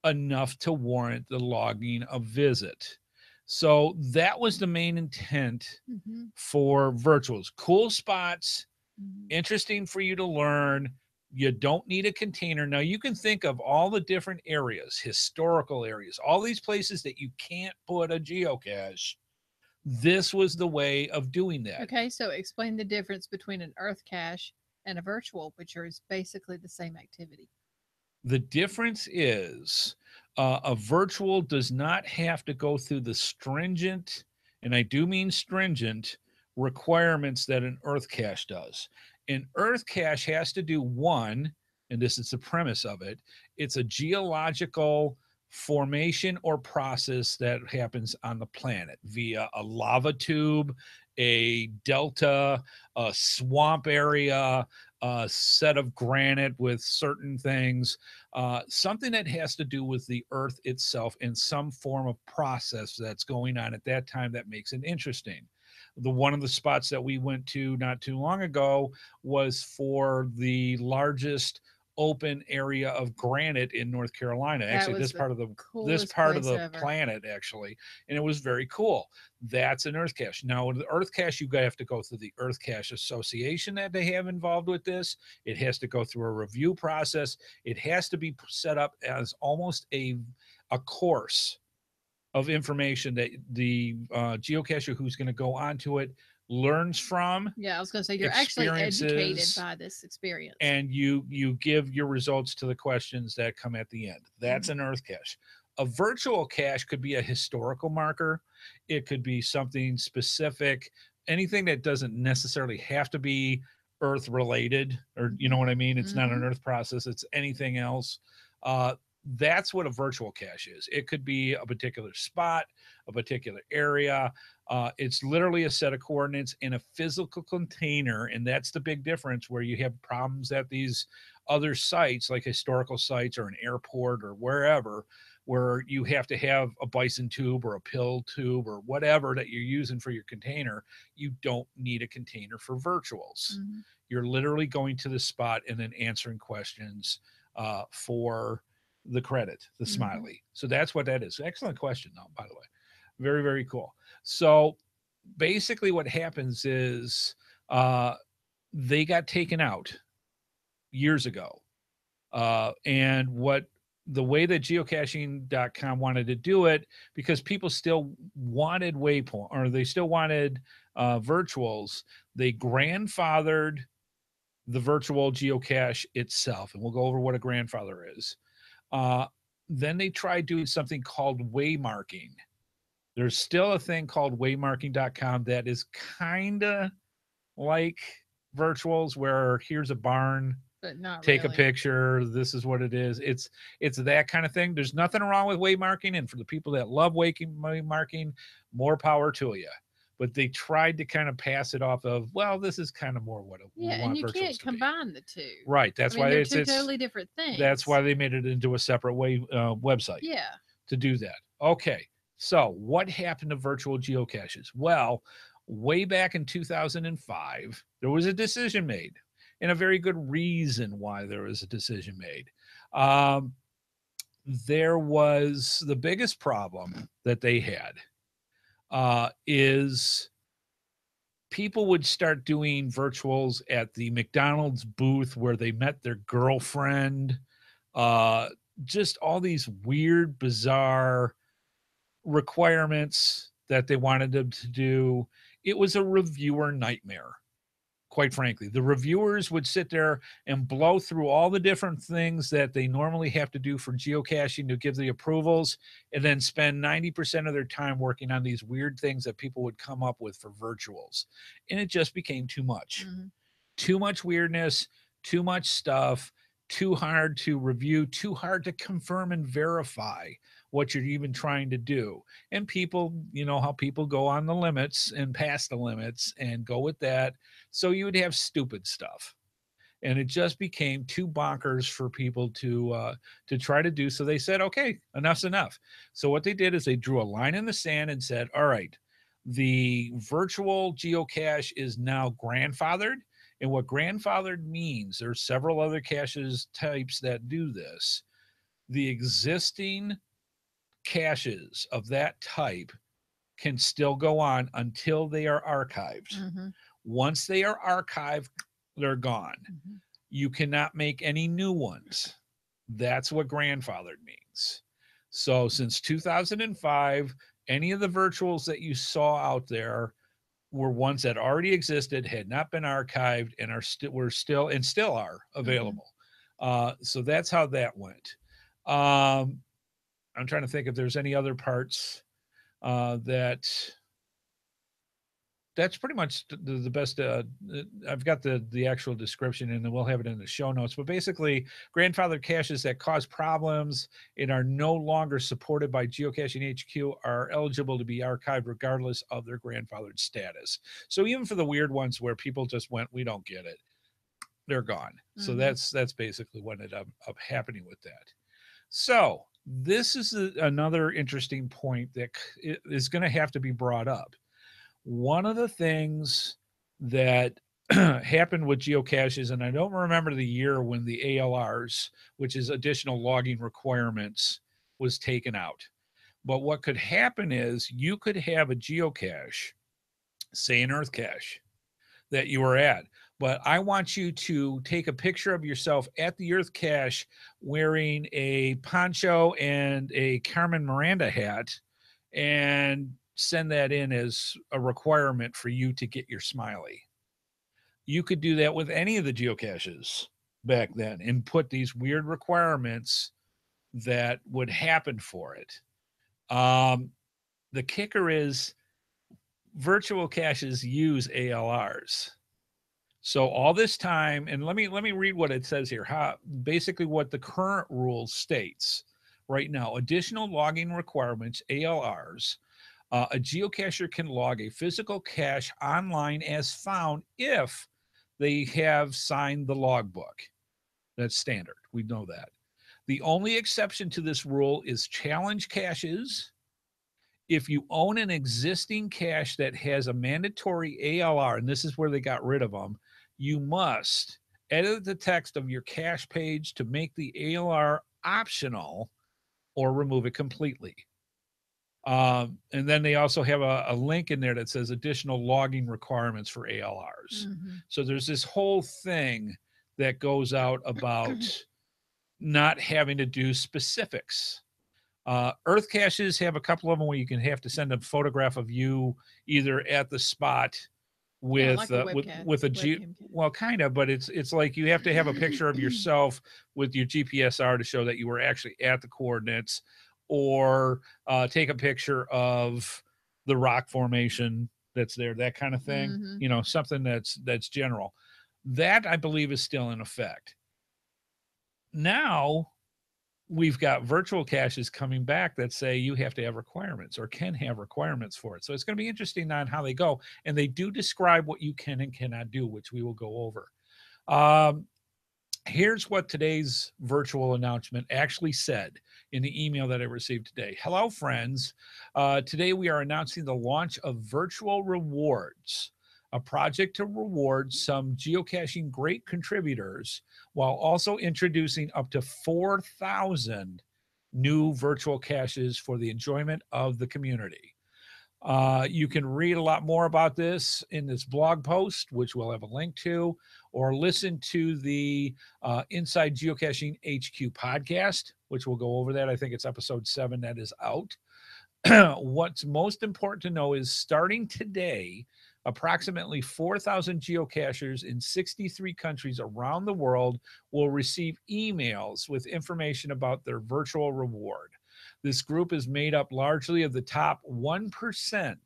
enough to warrant the logging a visit. So that was the main intent for virtuals. Cool spots, interesting for you to learn. You don't need a container. Now, you can think of all the different areas, historical areas, all these places that you can't put a geocache This was the way of doing that. Okay, so explain the difference between an Earth cache and a virtual, which is basically the same activity. The difference is a virtual does not have to go through the stringent, and I do mean stringent, requirements that an Earth cache does. An Earth cache has to do one, and this is the premise of it, it's a geological formation or process that happens on the planet via a lava tube, a delta, a swamp area, a set of granite with certain things, something that has to do with the earth itself in some form of process that's going on at that time that makes it interesting. One of the spots that we went to not too long ago was for the largest open area of granite in North Carolina. Actually, this part of the planet, actually, and it was very cool. That's an Earth cache. Now, the Earth cache, you have to go through the Earth Cache Association that they have involved with this. It has to go through a review process. It has to be set up as almost a course of information that the geocacher who's going to go onto it learns from. Yeah, I was going to say you're actually educated by this experience, and you give your results to the questions that come at the end. That's an Earth cache. A virtual cache could be a historical marker. It could be something specific, anything that doesn't necessarily have to be Earth related, or you know what I mean? It's not an Earth process. It's anything else. That's what a virtual cache is. It could be a particular spot, a particular area. It's literally a set of coordinates in a physical container, and that's the big difference where you have problems at these other sites, like historical sites or an airport or wherever, where you have to have a bison tube or a pill tube or whatever that you're using for your container. You don't need a container for virtuals. You're literally going to the spot and then answering questions for the credit, the smiley. So that's what that is. Excellent question, though, by the way. Very, very cool. So basically what happens is they got taken out years ago. And the way that geocaching.com wanted to do it, because people still wanted waypoint, or they still wanted virtuals, they grandfathered the virtual geocache itself. And we'll go over what a grandfather is. Then they tried doing something called waymarking. There's still a thing called waymarking.com that is kind of like virtuals, where here's a barn, but not take really. A picture, this is what it is. It's that kind of thing. There's nothing wrong with waymarking, and for the people that love waymarking, more power to you. But they tried to kind of pass it off of, well, this is kind of more what we want and you virtuals can't to combine be. The two. Right. That's why they're two totally different things. That's why they made it into a separate website. Yeah. To do that. Okay. So what happened to virtual geocaches? Well, way back in 2005, there was a decision made, and a very good reason why there was a decision made. There was the biggest problem that they had is people would start doing virtuals at the McDonald's booth where they met their girlfriend, just all these weird, bizarre requirements that they wanted them to do. It was a reviewer nightmare, quite frankly. The reviewers would sit there and blow through all the different things that they normally have to do for geocaching to give the approvals, and then spend 90% of their time working on these weird things that people would come up with for virtuals. And it just became too much. Too much weirdness, too much stuff, too hard to review, too hard to confirm and verify what you're even trying to do. And people, you know how people go on the limits and past the limits and go with that. So you would have stupid stuff. And it just became too bonkers for people to try to do. So they said, okay, enough's enough. So what they did is they drew a line in the sand and said, all right, the virtual geocache is now grandfathered. And what grandfathered means, there's several other caches types that do this. The existing caches of that type can still go on until they are archived. Once they are archived, they're gone. You cannot make any new ones. That's what grandfathered means. So since 2005, Any of the virtuals that you saw out there were ones that already existed, had not been archived, and were still and still are available. So that's how that went. I'm trying to think if there's any other parts that's pretty much the best. I've got the actual description, and then we'll have it in the show notes. But basically, grandfathered caches that cause problems and are no longer supported by Geocaching HQ are eligible to be archived regardless of their grandfathered status. So even for the weird ones where people just went, we don't get it, they're gone. So that's basically what ended up happening with that. So this is another interesting point that is going to have to be brought up. One of the things that happened with geocaches, and I don't remember the year when the ALRs, which is additional logging requirements, was taken out. But what could happen is you could have a geocache, say an earth cache, that you were at, but I want you to take a picture of yourself at the earth cache wearing a poncho and a Carmen Miranda hat and send that in as a requirement for you to get your smiley. You could do that with any of the geocaches back then and put these weird requirements that would happen for it. The kicker is virtual caches use ALRs. So all this time, and let me read what it says here. Basically what the current rule states right now: additional logging requirements, ALRs. A geocacher can log a physical cache online as found if they have signed the logbook. That's standard. We know that. The only exception to this rule is challenge caches. If you own an existing cache that has a mandatory ALR, and this is where they got rid of them, you must edit the text of your cache page to make the ALR optional or remove it completely. And then they also have a link in there that says additional logging requirements for ALRs. So there's this whole thing that goes out about not having to do specifics. Earth caches have a couple of them where you can have to send a photograph of you either at the spot with well, kind of, but it's like you have to have a picture of yourself with your GPSR to show that you were actually at the coordinates, or take a picture of the rock formation that's there, that kind of thing. You know, something that's general. That, I believe, is still in effect. Now we've got virtual caches coming back that say you have to have requirements or can have requirements for it. So it's going to be interesting on how they go. And they do describe what you can and cannot do, which we will go over. Here's what today's virtual announcement actually said in the email that I received today. Hello, friends. Today we are announcing the launch of Virtual Rewards, a project to reward some geocaching great contributors while also introducing up to 4,000 new virtual caches for the enjoyment of the community. You can read a lot more about this in this blog post, which we'll have a link to, or listen to the Inside Geocaching HQ podcast, which we'll go over that. I think it's episode 7 that is out. What's most important to know is starting today, approximately 4,000 geocachers in 63 countries around the world will receive emails with information about their virtual reward. This group is made up largely of the top 1%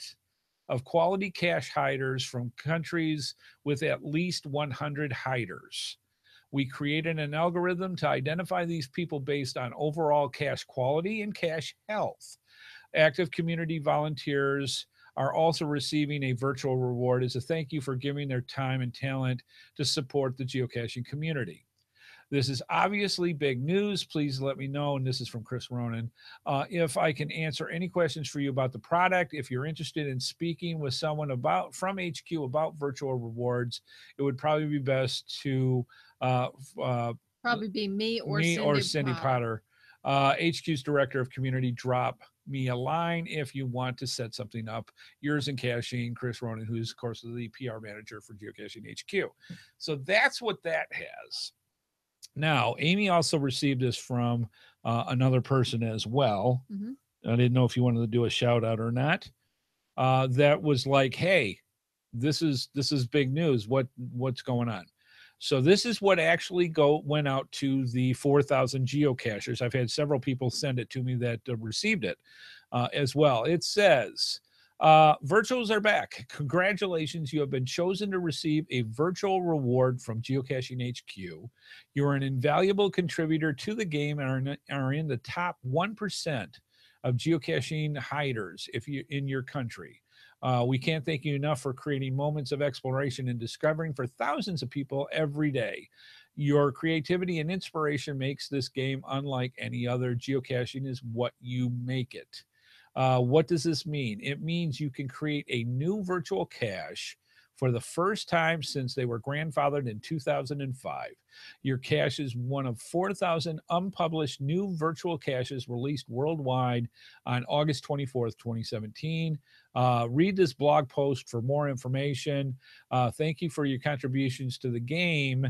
of quality cache hiders from countries with at least 100 hiders. We created an algorithm to identify these people based on overall cache quality and cache health. Active community volunteers are also receiving a virtual reward as a thank you for giving their time and talent to support the geocaching community. This is obviously big news. Please let me know, and this is from Chris Ronan, if I can answer any questions for you about the product. If you're interested in speaking with someone from HQ about virtual rewards, it would probably be best to probably be me or Cindy Potter. HQ's Director of Community. Drop me a line if you want to set something up. Yours in caching, Chris Ronan, who's, of course, the PR manager for Geocaching HQ. So that's what that has. Now, Amy also received this from another person as well. I didn't know if you wanted to do a shout out or not. That was like, hey, this is big news. What's going on? So this is what actually went out to the 4,000 geocachers. I've had several people send it to me that received it as well. It says, virtuals are back. Congratulations. You have been chosen to receive a virtual reward from Geocaching HQ. You are an invaluable contributor to the game and are in the top 1% of geocaching hiders in your country. We can't thank you enough for creating moments of exploration and discovering for thousands of people every day. Your creativity and inspiration makes this game unlike any other. Geocaching is what you make it. What does this mean? It means you can create a new virtual cache for the first time since they were grandfathered in 2005. Your cache is one of 4,000 unpublished new virtual caches released worldwide on August 24th, 2017. Read this blog post for more information. Thank you for your contributions to the game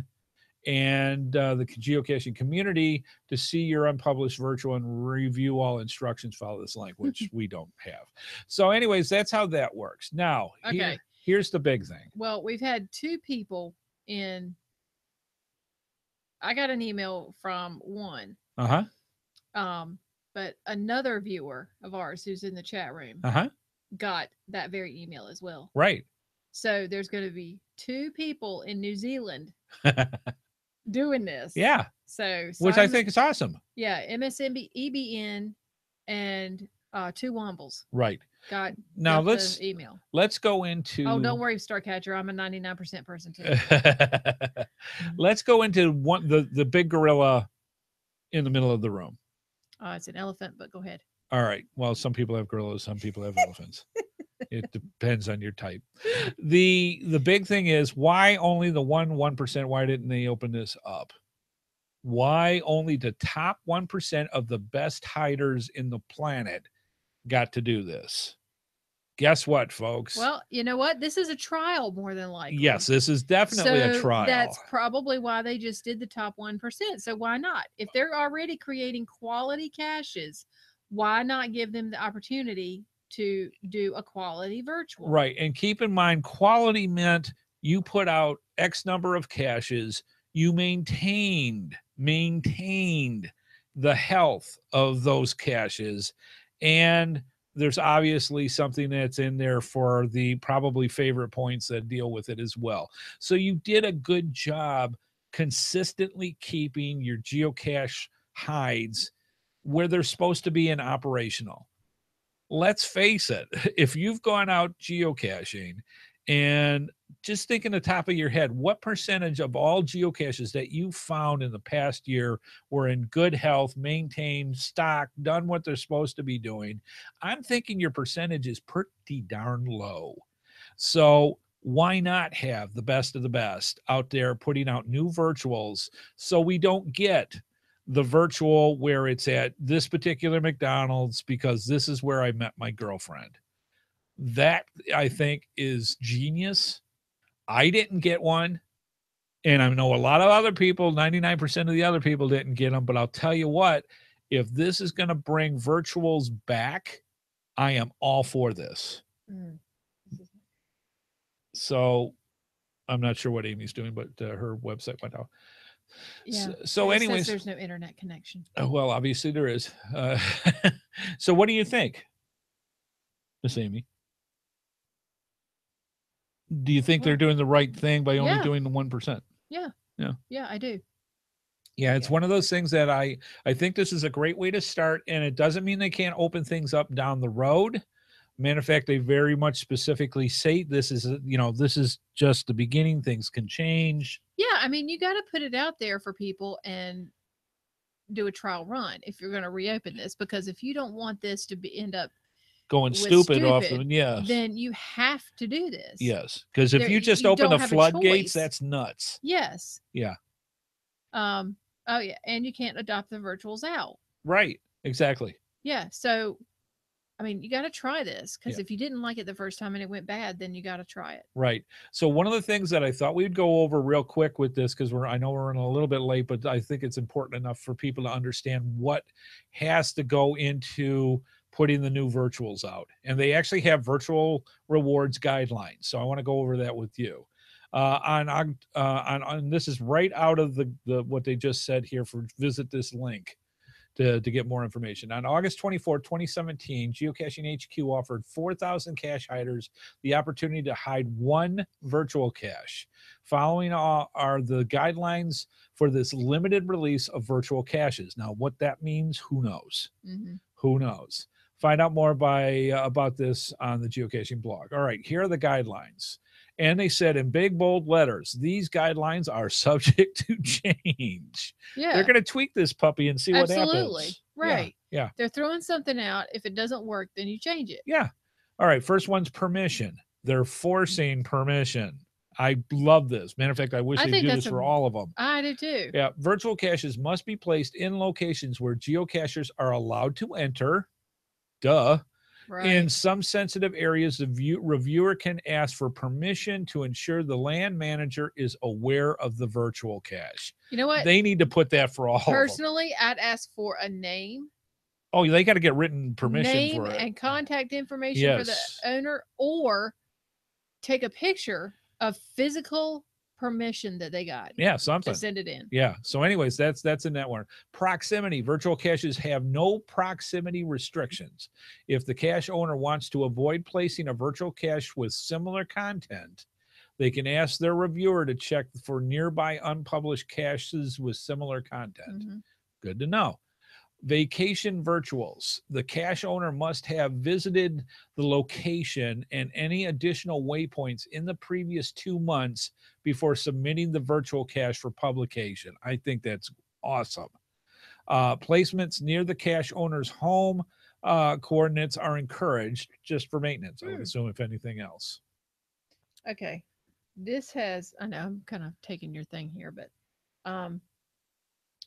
and the geocaching community. To see your unpublished virtual and review all instructions, follow this link, which we don't have. So anyways, that's how that works. Now, okay. Here's the big thing. Well, we've had two people in. I got an email from one. But another viewer of ours who's in the chat room got that very email as well. Right. So there's going to be two people in New Zealand doing this. Yeah. So which I think is awesome. Yeah, MSMB, EBN, and two Wombles. Right. Got now let's email. Let's go into. Oh, don't worry, Starcatcher. I'm a 99% person too. Let's go into the big gorilla in the middle of the room. It's an elephant, but go ahead. All right. Well, some people have gorillas, some people have elephants. It depends on your type. The big thing is, why only the 1%? Why didn't they open this up? Why only the top 1% of the best hiders in the planet got to do this? Guess what, folks? Well, you know what? This is a trial more than likely. Yes, this is definitely a trial. That's probably why they just did the top 1%. So why not? If they're already creating quality caches, why not give them the opportunity to do a quality virtual? Right. And keep in mind, quality meant you put out X number of caches, you maintained the health of those caches, and there's obviously something that's in there for the probably favorite points that deal with it as well. So you did a good job consistently keeping your geocache hides where they're supposed to be in operational. Let's face it, if you've gone out geocaching and just think in the top of your head, what percentage of all geocaches that you found in the past year were in good health, maintained, stocked, done what they're supposed to be doing? I'm thinking your percentage is pretty darn low. So why not have the best of the best out there putting out new virtuals so we don't get the virtual where it's at this particular McDonald's because this is where I met my girlfriend? That, I think, is genius. I didn't get one, and I know a lot of other people, 99% of the other people didn't get them, but I'll tell you what, if this is going to bring virtuals back, I am all for this. So I'm not sure what Amy's doing, but her website went out. Yeah. So anyways, there's no internet connection. Well, obviously there is. So what do you think, Miss Amy? Do you think they're doing the right thing by only doing the 1%? Yeah. Yeah, I do. Yeah, it's one of those things that I think this is a great way to start, and it doesn't mean they can't open things up down the road. Matter of fact, they very much specifically say this is just the beginning. Things can change. Yeah, I mean, you got to put it out there for people and do a trial run if you're going to reopen this, because if you don't want this to end up going stupid off them, then you have to do this. Yes, because if you just open the floodgates, that's nuts. Yes. Yeah. Oh yeah, and you can't adopt the virtuals out. Right. Exactly. Yeah. So, I mean, you got to try this, because if you didn't like it the first time and it went bad, then you got to try it. Right. So one of the things that I thought we'd go over real quick with this, because I know we're running a little bit late, but I think it's important enough for people to understand what has to go into putting the new virtuals out, and they actually have virtual rewards guidelines. So I want to go over that with you. On this is right out of the what they just said here. For visit this link to get more information. On August 24th, 2017, Geocaching HQ offered 4,000 cache hiders the opportunity to hide one virtual cache. Following are the guidelines for this limited release of virtual caches. Now, what that means, who knows? Mm-hmm. Who knows? Find out more about this on the Geocaching blog. All right, here are the guidelines. And they said in big, bold letters, these guidelines are subject to change. Yeah. They're going to tweak this puppy and see what happens. Absolutely. Right. Yeah. They're throwing something out. If it doesn't work, then you change it. Yeah. All right. First one's permission. They're forcing permission. I love this. Matter of fact, I wish they'd do this for all of them. I do too. Yeah. Virtual caches must be placed in locations where geocachers are allowed to enter. Duh. Right. In some sensitive areas, the reviewer can ask for permission to ensure the land manager is aware of the virtual cache. You know what? They need to put that for all Personally, I'd ask for a name. Oh, they got to get written permission name for it. And contact information for the owner, or take a picture of physical permission that they got. Yeah, something. To send it in. Yeah. So anyways, that's in that one. Proximity. Virtual caches have no proximity restrictions. If the cache owner wants to avoid placing a virtual cache with similar content, they can ask their reviewer to check for nearby unpublished caches with similar content. Mm-hmm. Good to know. Vacation virtuals. The cache owner must have visited the location and any additional waypoints in the previous 2 months before submitting the virtual cache for publication. I think that's awesome. Placements near the cache owner's home coordinates are encouraged just for maintenance, I would assume, if anything else. Okay. This has, I know I'm kind of taking your thing here, but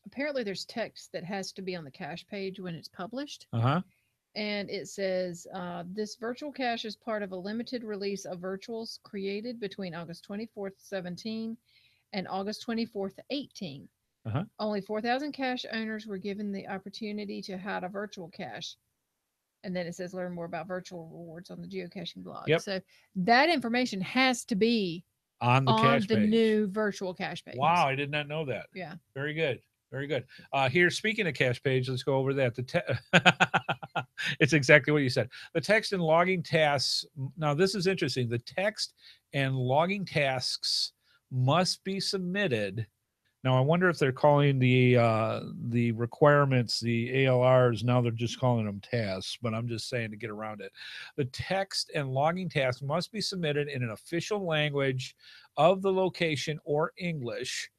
apparently there's text that has to be on the cache page when it's published. Uh-huh. And it says, this virtual cache is part of a limited release of virtuals created between August 24th, 17 and August 24th, 18. Uh-huh. Only 4,000 cache owners were given the opportunity to hide a virtual cache. And then it says, learn more about virtual rewards on the geocaching blog. Yep. So that information has to be on the cache page. New virtual cache page. Wow, I did not know that. Yeah. Very good. Very good. Here, speaking of cache page, let's go over that. It's exactly what you said. The text and logging tasks. Now, this is interesting. The text and logging tasks must be submitted. Now, I wonder if they're calling the requirements, the ALRs, now they're just calling them tasks, but I'm just saying to get around it. The text and logging tasks must be submitted in an official language of the location or English.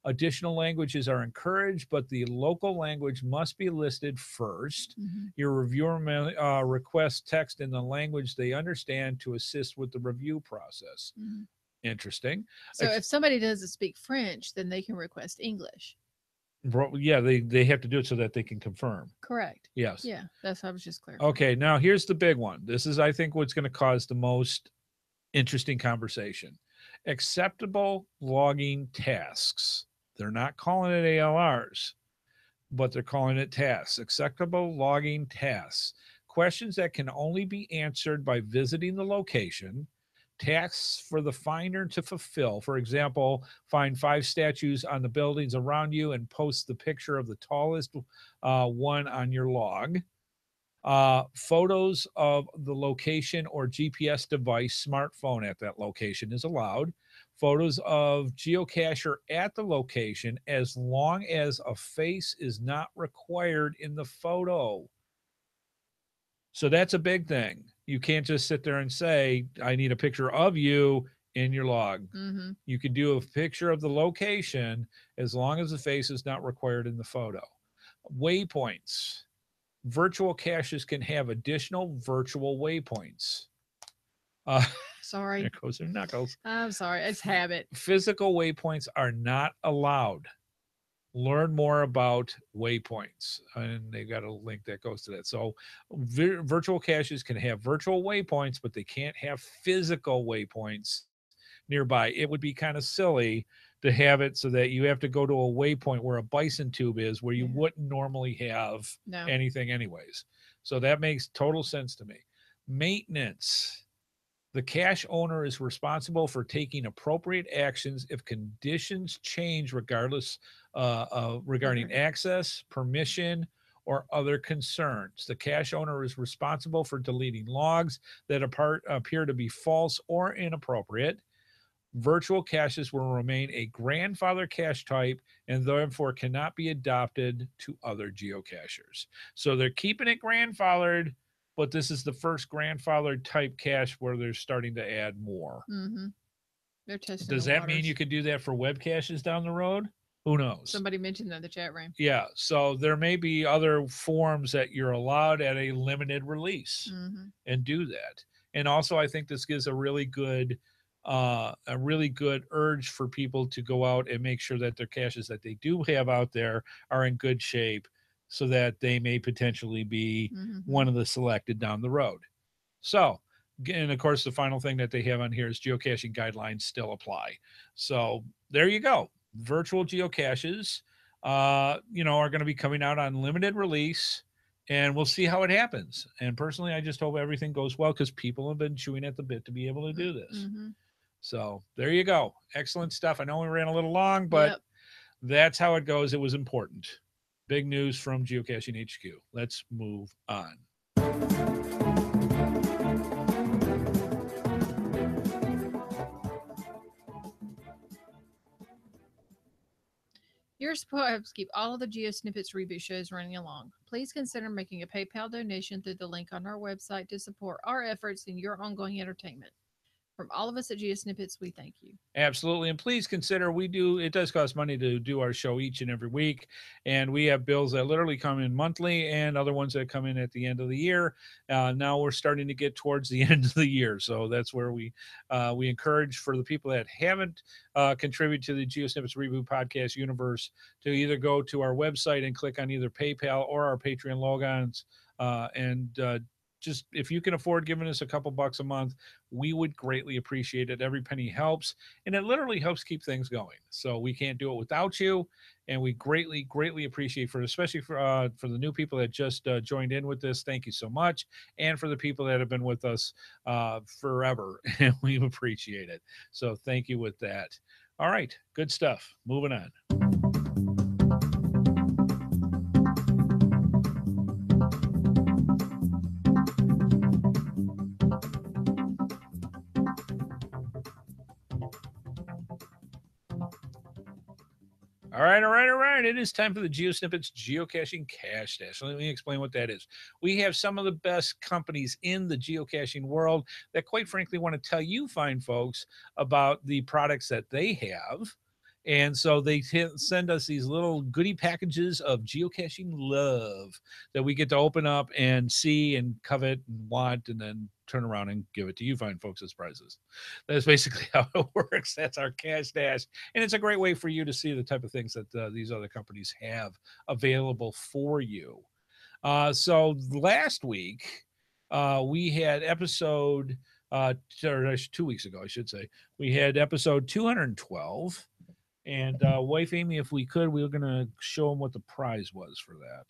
Additional languages are encouraged, but the local language must be listed first. Mm-hmm. Your reviewer may request text in the language they understand to assist with the review process. Mm-hmm. Interesting. So if somebody doesn't speak French, then they can request English. Yeah, they have to do it so that they can confirm. Correct. Yes. Yeah, that's how I was just clarifying. Okay, now here's the big one. This is, I think, what's going to cause the most interesting conversation. Acceptable logging tasks. They're not calling it ALRs, but they're calling it tasks. Acceptable logging tasks. Questions that can only be answered by visiting the location. Tasks for the finder to fulfill. For example, find 5 statues on the buildings around you and post the picture of the tallest one on your log. Photos of the location or GPS device, smartphone at that location is allowed. Photos of geocacher at the location, as long as a face is not required in the photo. So that's a big thing. You can't just sit there and say, I need a picture of you in your log. Mm-hmm. You can do a picture of the location as long as the face is not required in the photo. Waypoints. Virtual caches can have additional virtual waypoints. Sorry. There goes their knuckles. I'm sorry. It's habit. Physical waypoints are not allowed. Learn more about waypoints. And they got a link that goes to that. So virtual caches can have virtual waypoints, but they can't have physical waypoints nearby. It would be kind of silly to have it so that you have to go to a waypoint where a bison tube is, where you wouldn't normally have anything anyways. So that makes total sense to me. Maintenance. The cache owner is responsible for taking appropriate actions if conditions change regarding access, permission, or other concerns. The cache owner is responsible for deleting logs that appear to be false or inappropriate. Virtual caches will remain a grandfather cache type and therefore cannot be adopted to other geocachers. So they're keeping it grandfathered, but this is the first grandfathered type cache where they're starting to add more. Mm-hmm. They're testing. Does that mean you could do that for web caches down the road? Who knows? Somebody mentioned that in the chat room. Yeah, so there may be other forms that you're allowed at a limited release and do that. And also, I think this gives a really good urge for people to go out and make sure that their caches that they do have out there are in good shape, so that they may potentially be one of the selected down the road. So, and of course, the final thing that they have on here is geocaching guidelines still apply. So there you go. Virtual geocaches, are going to be coming out on limited release, and we'll see how it happens. And personally, I just hope everything goes well, because people have been chewing at the bit to be able to do this. So there you go. Excellent stuff. I know we ran a little long, but that's how it goes. It was important. Big news from Geocaching HQ. Let's move on. Your support helps keep all of the GeoSnippits Reboot shows running along. Please consider making a PayPal donation through the link on our website to support our efforts in your ongoing entertainment. From all of us at GeoSnippets, we thank you. Absolutely. And please consider, it does cost money to do our show each and every week. And we have bills that literally come in monthly and other ones that come in at the end of the year. Now we're starting to get towards the end of the year. So that's where we encourage, for the people that haven't contributed to the GeoSnippits Reboot Podcast universe, to either go to our website and click on either PayPal or our Patreon logons, just, if you can afford giving us a couple bucks a month, we would greatly appreciate it. Every penny helps, and it literally helps keep things going. So we can't do it without you, and we greatly, greatly appreciate, especially for the new people that just joined in with this. Thank you so much, and for the people that have been with us forever, and we appreciate it. So thank you with that. All right, good stuff. Moving on. All right. It is time for the GeoSnippits Geocaching Cache Stash. Let me explain what that is. We have some of the best companies in the geocaching world that, quite frankly, want to tell you fine folks about the products that they have. And so they send us these little goodie packages of geocaching love that we get to open up and see and covet and want, and then turn around and give it to you fine folks as prizes. That's basically how it works. That's our cash dash. And it's a great way for you to see the type of things that these other companies have available for you. So last week, we had episode, or 2 weeks ago, I should say, we had episode 212. And wife Amy, if we could, we were going to show them what the prize was for that.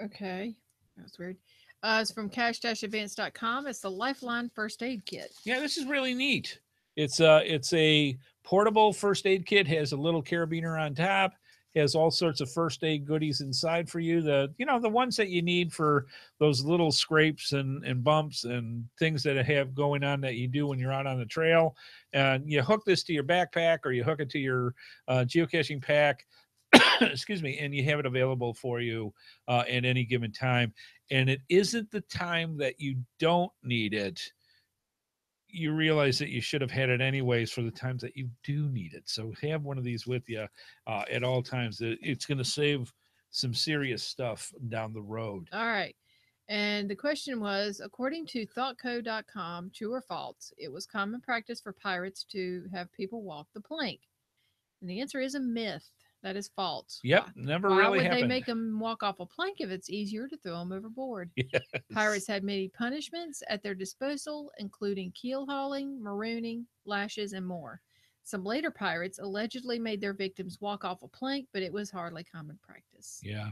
Okay. That's weird. It's from cash-advance.com. It's the Lifeline First Aid Kit. Yeah, this is really neat. It's a portable first aid kit, has a little carabiner on top, has all sorts of first aid goodies inside for you. The ones that you need for those little scrapes and bumps and things that have going on that you do when you're out on the trail. And you hook this to your backpack, or you hook it to your geocaching pack, excuse me, and you have it available for you at any given time. And it isn't the time that you don't need it. You realize that you should have had it anyways for the times that you do need it. So have one of these with you at all times. It's going to save some serious stuff down the road. All right. And the question was, according to thoughtco.com, true or false, it was common practice for pirates to have people walk the plank. And the answer is a myth. That is false. Yep, never really happened. Why would they make them walk off a plank if it's easier to throw them overboard? Yes. Pirates had many punishments at their disposal, including keel hauling, marooning, lashes, and more. Some later pirates allegedly made their victims walk off a plank, but it was hardly common practice. Yeah.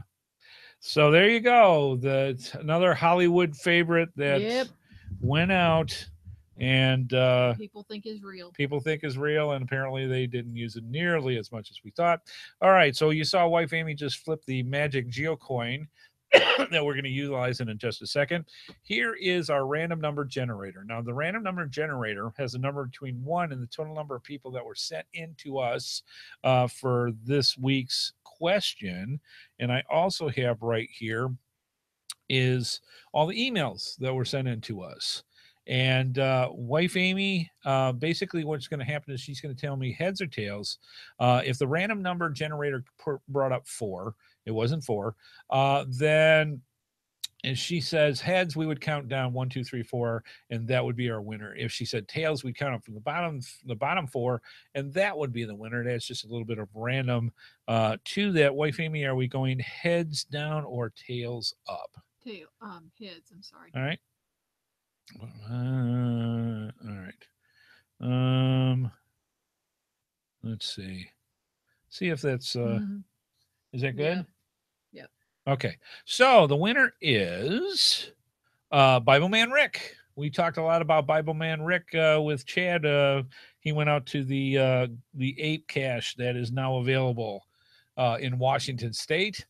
So there you go. That's another Hollywood favorite that went out and people think is real. People think is real, and apparently they didn't use it nearly as much as we thought. All right, so you saw wife Amy just flip the magic geocoin that we're going to utilize in just a second. Here is our random number generator. Now, the random number generator has a number between 1 and the total number of people that were sent into us for this week's question. And I also have right here is all the emails that were sent in to us. And wife Amy, basically what's going to happen is she's going to tell me heads or tails. If the random number generator brought up 4, it wasn't 4, then, and she says heads, we would count down 1, 2, 3, 4, and that would be our winner. If she said tails, we'd count up from the bottom 4, and that would be the winner. That's just a little bit of random to that. Wife Amy, are we going heads down or tails up? Heads, I'm sorry. All right. All right. Let's see if that's is that good? Yeah. Okay. So the winner is Bible Man Rick. We talked a lot about Bible Man Rick with Chad. He went out to the ape cache that is now available in Washington State.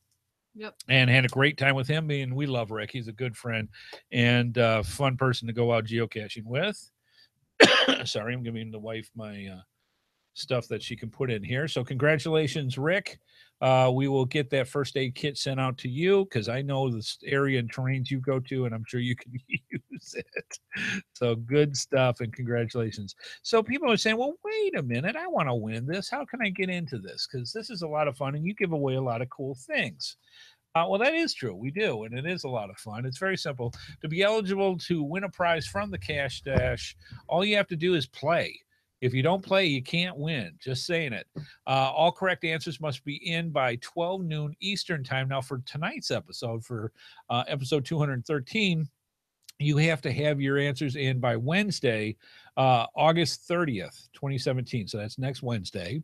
Yep. And had a great time with him. And we love Rick. He's a good friend and fun person to go out geocaching with. Sorry, I'm giving the wife my stuff that she can put in here. So congratulations, Rick. We will get that first aid kit sent out to you because I know this area and terrains you go to, and I'm sure you can use it. So good stuff, and congratulations. So people are saying, well, wait a minute, I want to win this. How can I get into this? Because this is a lot of fun, and you give away a lot of cool things. Well, that is true. We do, and it is a lot of fun. It's very simple. To be eligible to win a prize from the Cash Dash, all you have to do is play. If you don't play, you can't win. Just saying it. All correct answers must be in by 12 noon Eastern time. Now, for tonight's episode, for episode 213, you have to have your answers in by Wednesday, August 30th, 2017. So that's next Wednesday.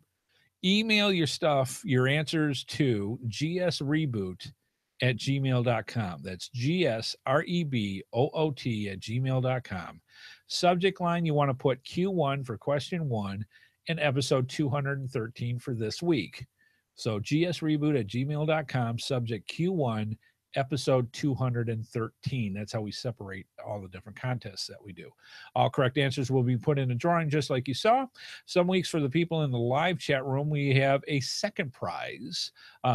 Email your answers to gsreboot@gmail.com. That's gsreboot@gmail.com. Subject line, you want to put Q1 for question 1 and episode 213 for this week. So gsreboot@gmail.com, subject Q1, episode 213. That's how we separate all the different contests that we do. All correct answers will be put in a drawing just like you saw. Some weeks for the people in the live chat room, we have a second prize.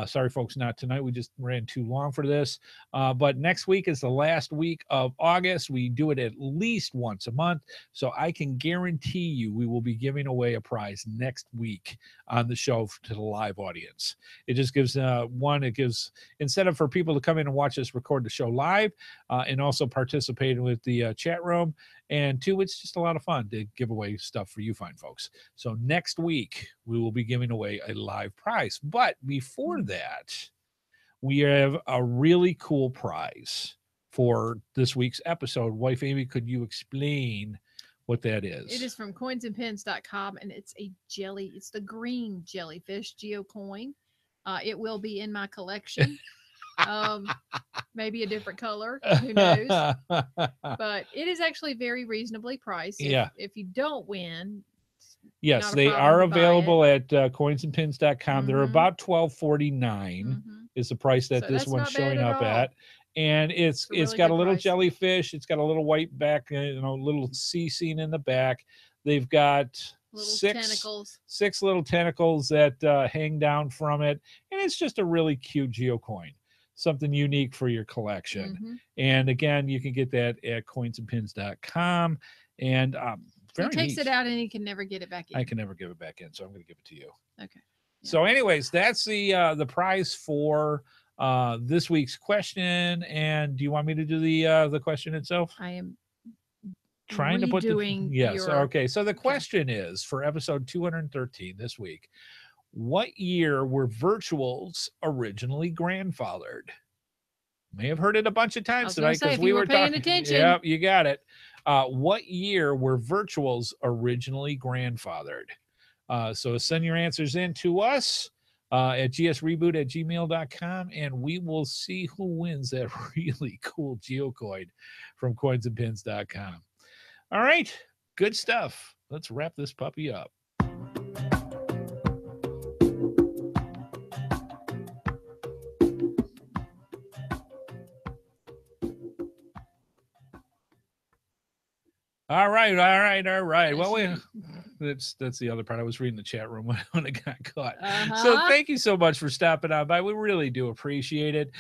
Sorry, folks, not tonight. We just ran too long for this. But next week is the last week of August. We do it at least once a month. So I can guarantee you we will be giving away a prize next week on the show to the live audience. It just gives it gives incentive for people to come in and watch us record the show live and also participate with the chat room. And 2, it's just a lot of fun to give away stuff for you fine folks. So next week, we will be giving away a live prize. But before that, we have a really cool prize for this week's episode. Wife Amy, could you explain what that is? It is from coinsandpins.com, and it's it's the green jellyfish geocoin. It will be in my collection. Maybe a different color, who knows? But it is actually very reasonably priced. If you don't win, yes, they are available at coinsandpins.com. They're about $12.49 is the price that this one's showing up at. And it's got a little jellyfish. It's got a little white back, little sea scene in the back. They've got six little tentacles that hang down from it. And it's just a really cute geocoin. Something unique for your collection. And again, you can get that at coinsandpins.com. And he takes it out and he can never get it back in. I can never give it back in, so I'm going to give it to you. Okay. Yeah. So anyways, that's the prize for this week's question. And do you want me to do the question itself? I am trying to put okay. So the question is for episode 213 this week. What year were virtuals originally grandfathered? May have heard it a bunch of times tonight because we were paying talking. Attention. Yep, you got it. What year were virtuals originally grandfathered? So send your answers in to us at gsreboot@gmail.com, and we will see who wins that really cool geocoin from coinsandpins.com. All right, good stuff. Let's wrap this puppy up. All right. Well, that's the other part. I was reading the chat room when it got caught. So thank you so much for stopping on by. We really do appreciate it.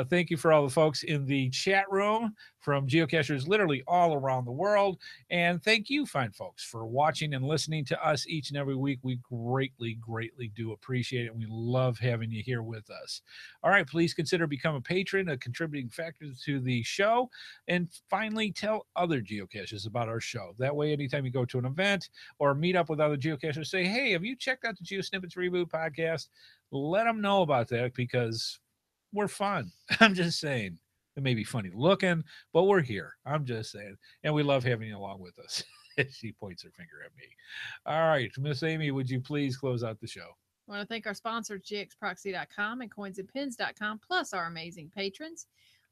Thank you for all the folks in the chat room from geocachers literally all around the world. And thank you, fine folks, for watching and listening to us each and every week. We greatly, greatly do appreciate it. And we love having you here with us. All right, please consider becoming a patron, a contributing factor to the show. And finally, tell other geocachers about our show. That way, anytime you go to an event or meet up with other geocachers, say, hey, have you checked out the GeoSnippits Reboot podcast? Let them know about that because we're fun. I'm just saying. It may be funny looking, but we're here. I'm just saying. And we love having you along with us. She points her finger at me. All right. Miss Amy, would you please close out the show? I want to thank our sponsors, gxproxy.com and coinsandpins.com, plus our amazing patrons.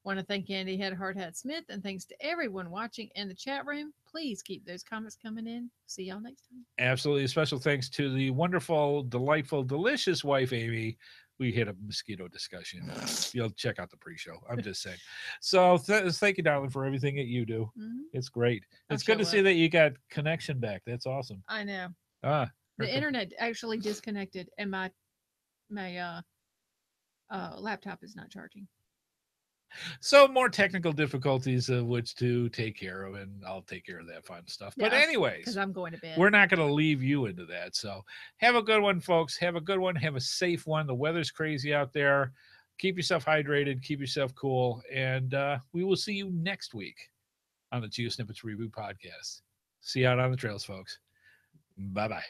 I want to thank Andy HeadHardHat Smith, and thanks to everyone watching in the chat room. Please keep those comments coming in. See y'all next time. Absolutely. A special thanks to the wonderful, delightful, delicious wife, Amy. We had a mosquito discussion. You'll check out the pre-show. I'm just saying. So thank you, darling, for everything that you do. Mm-hmm. It's great. It's good to see that you got connection back. That's awesome. I know. The internet actually disconnected, and my laptop is not charging. So more technical difficulties of which to take care of, and I'll take care of that fun stuff. Yeah, but anyways, because I'm going to bed. We're not going to leave you into that. So have a good one, folks. Have a good one. Have a safe one. The weather's crazy out there. Keep yourself hydrated. Keep yourself cool. And we will see you next week on the GeoSnippits Reboot Podcast. See you out on the trails, folks. Bye-bye.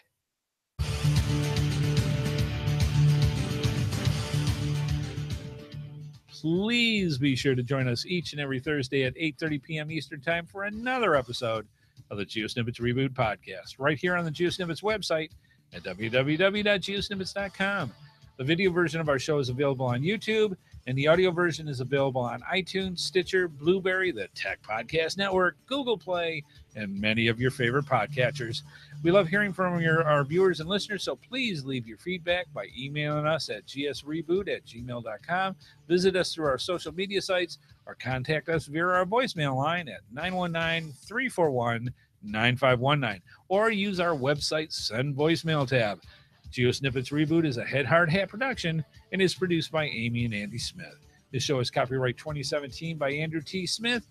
Please be sure to join us each and every Thursday at 8:30 p.m. Eastern Time for another episode of the GeoSnippits Reboot Podcast, right here on the GeoSnippits website at www.geosnippits.com. The video version of our show is available on YouTube, and the audio version is available on iTunes, Stitcher, Blueberry, the Tech Podcast Network, Google Play, and many of your favorite podcatchers. We love hearing from our viewers and listeners, so please leave your feedback by emailing us at gsreboot@gmail.com. Visit us through our social media sites or contact us via our voicemail line at 919-341-9519 or use our website Send Voicemail tab. GeoSnippits Reboot is a HeadHardHat production and is produced by Amy and Andy Smith. This show is copyright 2017 by Andrew T. Smith.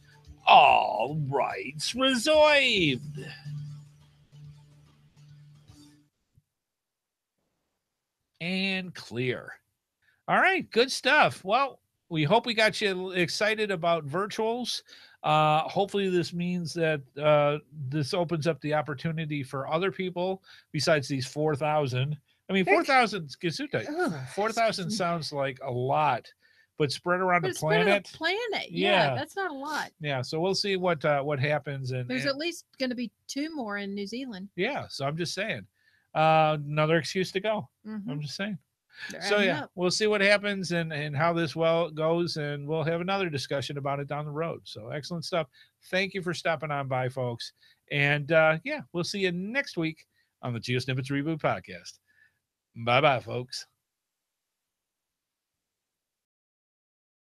All rights reserved. And clear. All right, good stuff. Well, we hope we got you excited about virtuals. Hopefully this means that this opens up the opportunity for other people besides these 4,000. I mean, 4,000 Gesundheit. 4,000 sounds like a lot, but spread around the planet. Yeah, that's not a lot. Yeah, so we'll see what happens. And there's at least going to be 2 more in New Zealand. Yeah, so I'm just saying. Another excuse to go. Mm-hmm. I'm just saying. So yeah, we'll see what happens and how this goes, and we'll have another discussion about it down the road. So excellent stuff. Thank you for stopping on by, folks. And we'll see you next week on the GeoSnippits Reboot Podcast. Bye-bye, folks.